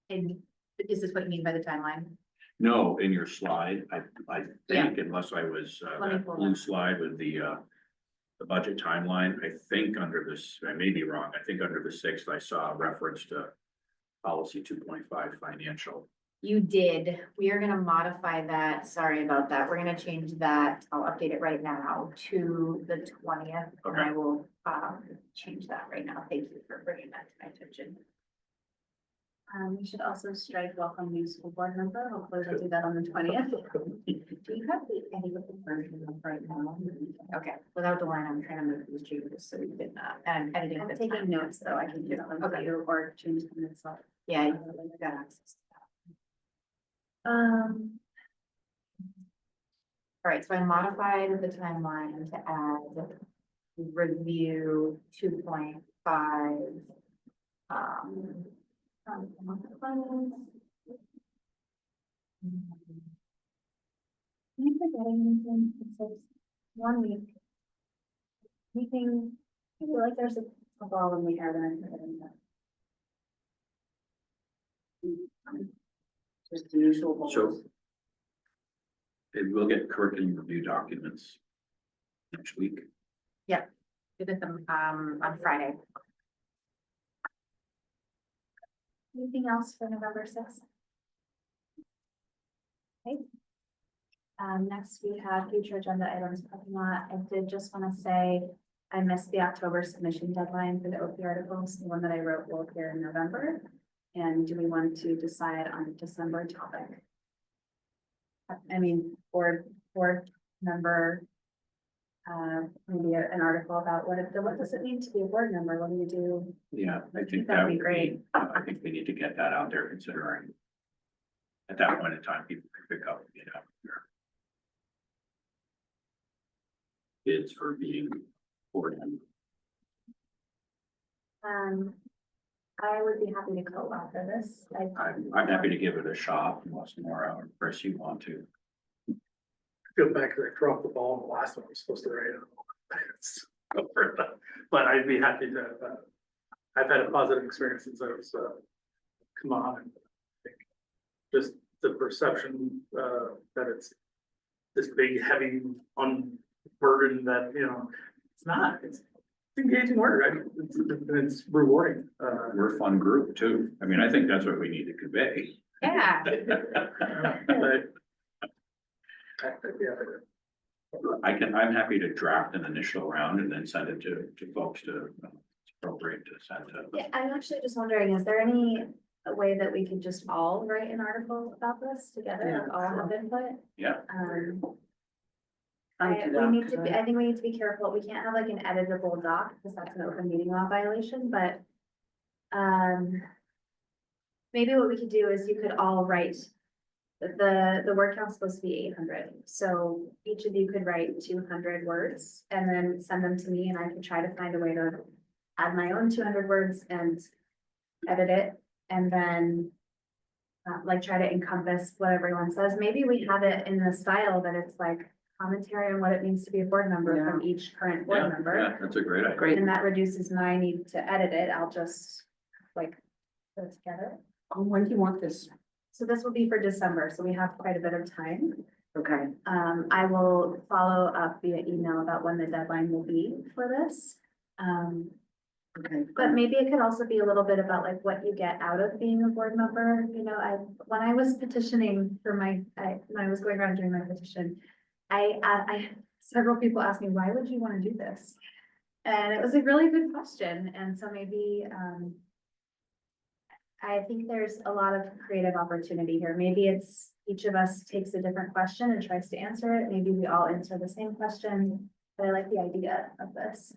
Is this what you mean by the timeline? No, in your slide, I Yeah. think, unless I was, Let me that pull blue that. slide with the budget timeline, I think under this, I may be wrong, I think under the 6th, I saw a reference to policy 2.5 financial. You did. We are gonna modify that. Sorry about that. We're gonna change that. I'll update it right now to the 20th. And I will, change that right now. Thank you for bringing that to my attention. We should also strike welcome new school board member. Hopefully we'll do that on the 20th. Do you have the edited version of right now? Okay, without the line, I'm trying to move these changes so we can, and I'm editing. I'm this taking time. notes, though. I can give them to you or change them itself. Yeah, you got access to that. All right, so I modified the timeline to add review 2.5. Am I forgetting anything? It says 1 week. Anything, I feel like there's a ball in the air that I'm forgetting that. Just the usual. So it will get curriculum review documents next week. Yeah, we did them on Friday. Anything else for November 6th? Okay. Next we have future agenda items parking lot. I did just want to say, I missed the October submission deadline for the OP articles. The one that I wrote will appear in November. And do we want to decide on a December topic? I mean, board member, maybe an article about what does it mean to be a board member? What do you do? Yeah, I think That'd that be would great. I think we need to get that out there considering. At that point in time, people can pick up, their bids for being board member. I would be happy to co-author this. I'm happy to give it a shot unless Nora or Chris, you want to. Feel bad because I dropped the ball on the last one I was supposed to write. But I'd be happy to, I've had a positive experience since I was, come on. And I think just the perception, that it's this big, heavy, burden that, it's not, it's engaging work, right? It's rewarding. We're a fun group too. I mean, I think that's what we need to convey. Yeah. I'm happy to draft an initial round and then send it to folks to appropriate to send to. Yeah, I'm actually just wondering, is there any way that we could just all write an article about this together, like all have input? Yeah. I think we need to be careful. We can't have like an editable doc because that's an open meeting law violation, but maybe what we could do is you could all write, the word count's supposed to be 800. So each of you could write 200 words and then send them to me and I could try to find a way to add my own 200 words and edit it. And then like try to encompass what everyone says. Maybe we have it in the style that it's like commentary on what it means to be a board member from each current board member. Yeah, that's a great idea. And that reduces my need to edit it. I'll just like put it together. When do you want this? So this will be for December, so we have quite a bit of time. Okay. I will follow up via email about when the deadline will be for this. Okay. But maybe it could also be a little bit about like what you get out of being a board member. When I was petitioning for when I was going around doing my petition, I several people asked me, why would you want to do this? And it was a really good question. And so maybe, I think there's a lot of creative opportunity here. Maybe it's each of us takes a different question and tries to answer it. Maybe we all answer the same question, but I like the idea of this.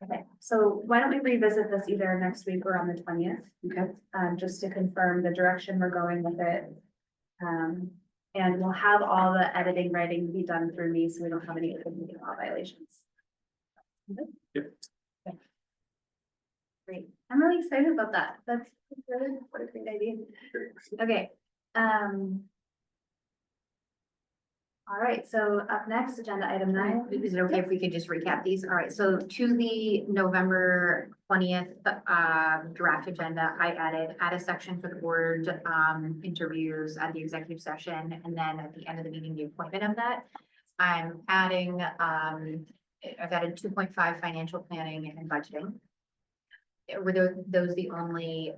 Okay, so why don't we revisit this either next week or on the 20th? Okay. Just to confirm the direction we're going with it. And we'll have all the editing, writing be done through me, so we don't have any open meeting law violations. Yep. Okay. Great, I'm really excited about that. That's really, what a great idea. Okay, all right, so up next, agenda item 9. Is it okay if we could just recap these? All right, so to the November 20th draft agenda, I add a section for the board interviews at the executive session, and then at the end of the meeting, the appointment of that. I'm adding, I've added 2.5 financial planning and budgeting. Were those the only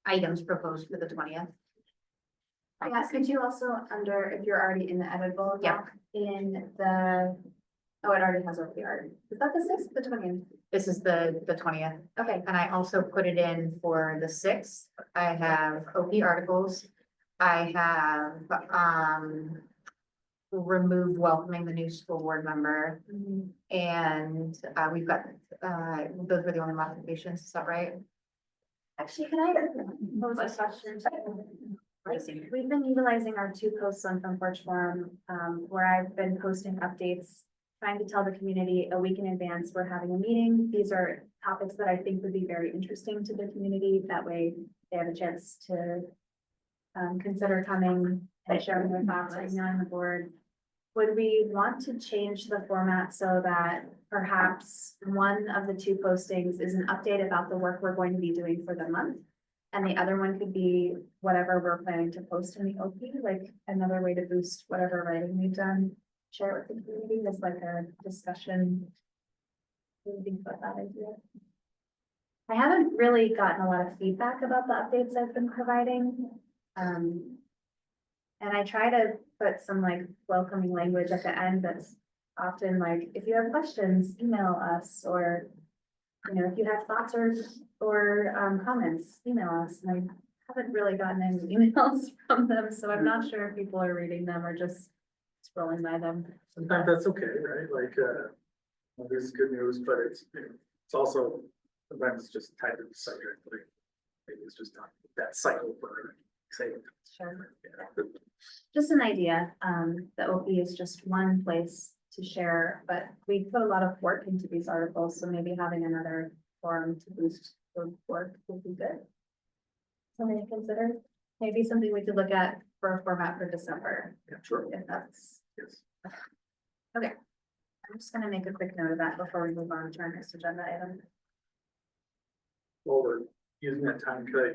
items proposed for the 20th? Yeah, could you also if you're already in the editable doc, in the, it already has OPR. Is that the 6th, the 20th? This is the 20th. Okay. And I also put it in for the 6th. I have OP articles. I have removed welcoming the new school board member. And we've got, those were the only modifications, is that right? Actually, can I pose a question? We've been utilizing our 2 posts on Front Porch Forum, where I've been posting updates, trying to tell the community a week in advance we're having a meeting. These are topics that I think would be very interesting to the community. That way they have a chance to consider coming and sharing their thoughts, emailing the board. Would we want to change the format so that perhaps one of the 2 postings is an update about the work we're going to be doing for the month? And the other one could be whatever we're planning to post in the OP, like another way to boost whatever writing we've done, share it with the community as like a discussion. What do you think about that idea? I haven't really gotten a lot of feedback about the updates I've been providing. And I try to put some like welcoming language at the end that's often like, if you have questions, email us, or, you know, if you have thoughts or comments, email us. And I haven't really gotten any emails from them, so I'm not sure if people are reading them or just scrolling by them. Sometimes that's okay, right? Like, well, this is good news, but it's, you know, it's also, sometimes it's just tied to the subject, like, maybe it's just not that cycle for, say. Sure. Yeah. Just an idea, the OP is just one place to share, but we put a lot of work into these articles, so maybe having another forum to boost the work would be good. Something to consider, maybe something we could look at for a format for December. Yeah, sure. If that's, Yes. okay. I'm just gonna make a quick note of that before we move on to our next agenda item. While we're using that time, could I,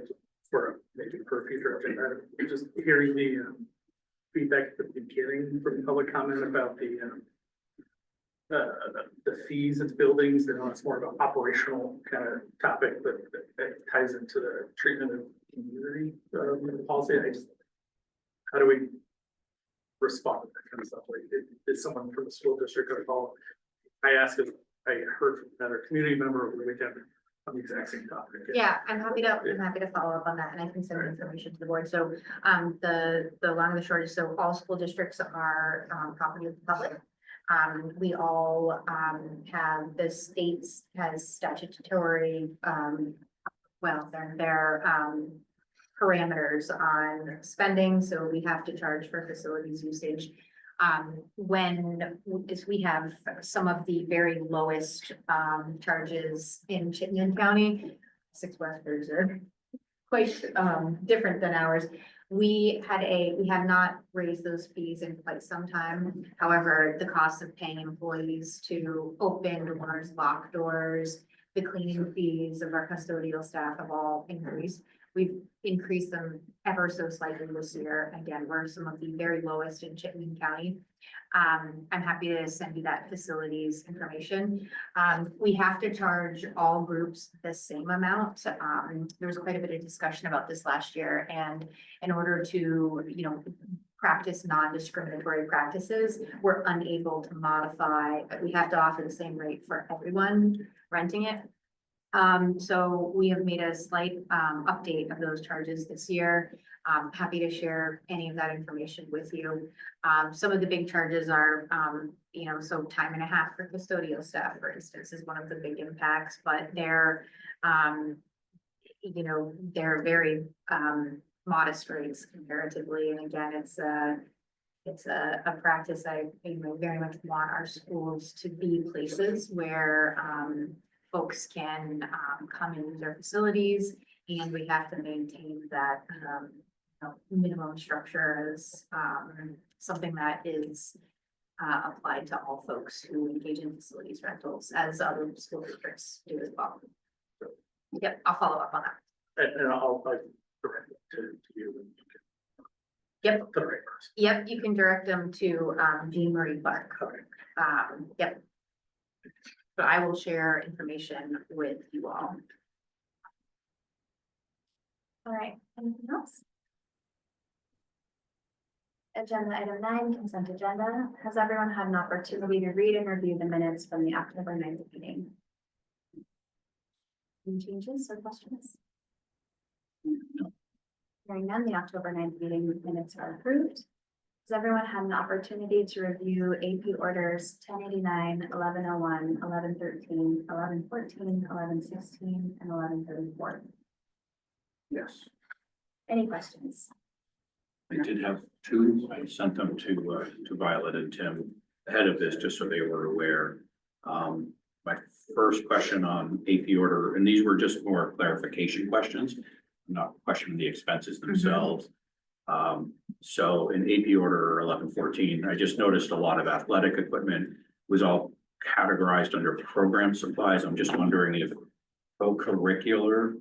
maybe for a future agenda, item, just hearing the feedback at the beginning from public comment about the fees at the buildings, and it's more of an operational kind of topic, but that ties into the treatment of community policy. How do we respond to that kind of stuff? Like, is someone from the school district going to call? I asked if I heard from another community member over the weekend on the exact same topic. Yeah, I'm happy to follow up on that, and I can send information to the board. So, the long and the short is, so all school districts are, property of the public. We all, have, the states has statutory, well, their parameters on spending, so we have to charge for facilities usage. We have some of the very lowest, charges in Chittenden County. Six Westers are quite, different than ours. We have not raised those fees in quite some time. However, the cost of paying employees to open doors, lock doors, the cleaning fees of our custodial staff have all increased. We've increased them ever so slightly this year. Again, we're some of the very lowest in Chittenden County. I'm happy to send you that facilities information. We have to charge all groups the same amount. There was quite a bit of discussion about this last year, and in order to, you know, practice non-discriminatory practices, we're unable to modify, but we have to offer the same rate for everyone renting it. So we have made a slight update of those charges this year. Happy to share any of that information with you. Some of the big charges are, you know, so time and a half for custodial staff, for instance, is one of the big impacts, but they're, you know, they're very modest rates comparatively. And again, it's a practice I, you know, very much want our schools to be places where folks can come and use our facilities, and we have to maintain that you know, minimum structure as something that is applied to all folks who engage in facilities rentals, as other school districts do as well. So, yep, I'll follow up on that. And I'll direct it to you. And you can, yep. The right person. Yep, you can direct them to Jean Marie Clark. Okay. Yep. So I will share information with you all. All right, anything else? Agenda item 9, consent agenda. Has everyone had an opportunity to read and review the minutes from the October 9th meeting? Any changes or questions? Hearing none, the October 9th meeting minutes are approved. Has everyone had an opportunity to review AP orders 1089, 1101, 1113, 1114, 1116, and 1134? Yes. Any questions? I did have two. I sent them to Violet and Tim ahead of this, just so they were aware. My first question on AP order, and these were just more clarification questions, not questioning the expenses themselves. So in AP order 1114, I just noticed a lot of athletic equipment was all categorized under program supplies. I'm just wondering if co-curricular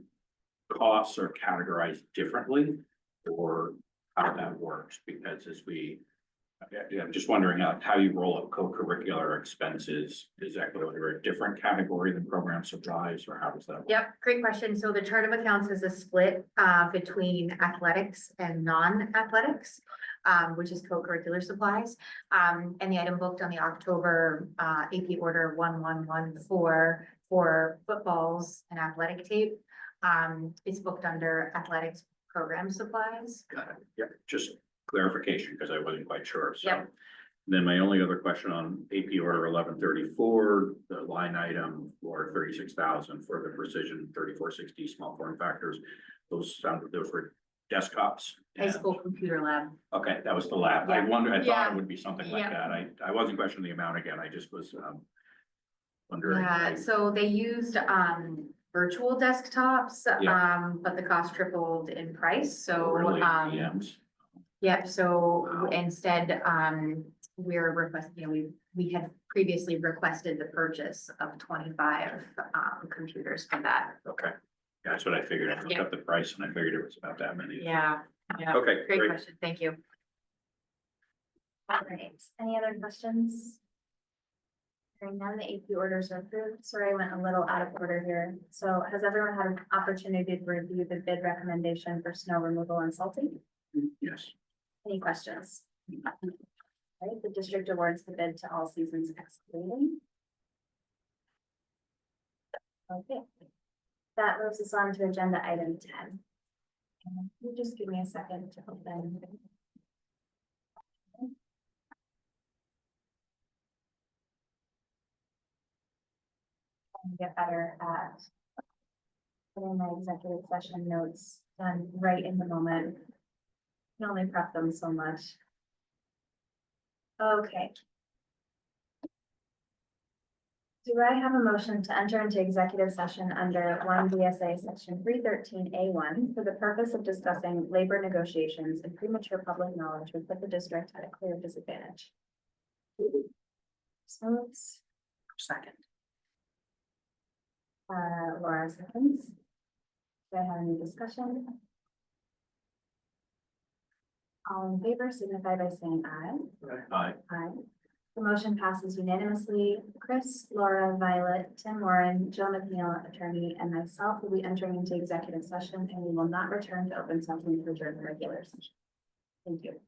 costs are categorized differently, or how that works, because as we Yeah, I'm just wondering how you roll up co-curricular expenses. Is that going to be a different category than program supplies, or how does that work? Yep, great question. So the chart of accounts is a split between athletics and non-athletics, which is co-curricular supplies. And the item booked on the October AP order 1114 for footballs and athletic tape is booked under athletics program supplies. Got it. Yeah, just clarification, because I wasn't quite sure, so. Yep. Then my only other question on AP order 1134, the line item for 36,000 for the precision 3460 small form factors. Those were desktops. High and- school computer lab. Okay, that was the lab. I Yeah. wondered, I thought Yeah. it would be something like Yeah. that. I wasn't questioning the amount again. I just was wondering. Yeah, so they used virtual desktops, Yeah. but the cost tripled in price, so Really, PMs. yeah, so Wow. instead, we're requesting, you know, we had previously requested the purchase of 25 computers for that. Okay, that's what I figured. I looked Yeah. up the price and I figured it was about that many. Yeah, yeah. Okay, Great great. question, thank you. All right, any other questions? Hearing none, the AP orders are approved. Sorry, I went a little out of order here. So has everyone had an opportunity to review the bid recommendation for snow removal and salting? Yes. Any questions? All right, the district awards the bid to All Seasons Excavating. Okay. That moves us on to agenda item 10. And you just give me a second to open. And get better at putting my executive session notes done right in the moment. Can only prep them so much. Okay. Do I have a motion to enter into executive session under one VSA section 313A1 for the purpose of discussing labor negotiations and premature public knowledge would put the district at a clear disadvantage? Smooths. Second. Laura seconds. Do I have any discussion? All in favor signify by saying aye. Aye. Aye. The motion passes unanimously. Chris, Laura, Violet, Tim Warren, Joe McNeil, attorney, and myself will be entering into executive session, and we will not return to open session to adjourn the regular session. Thank you.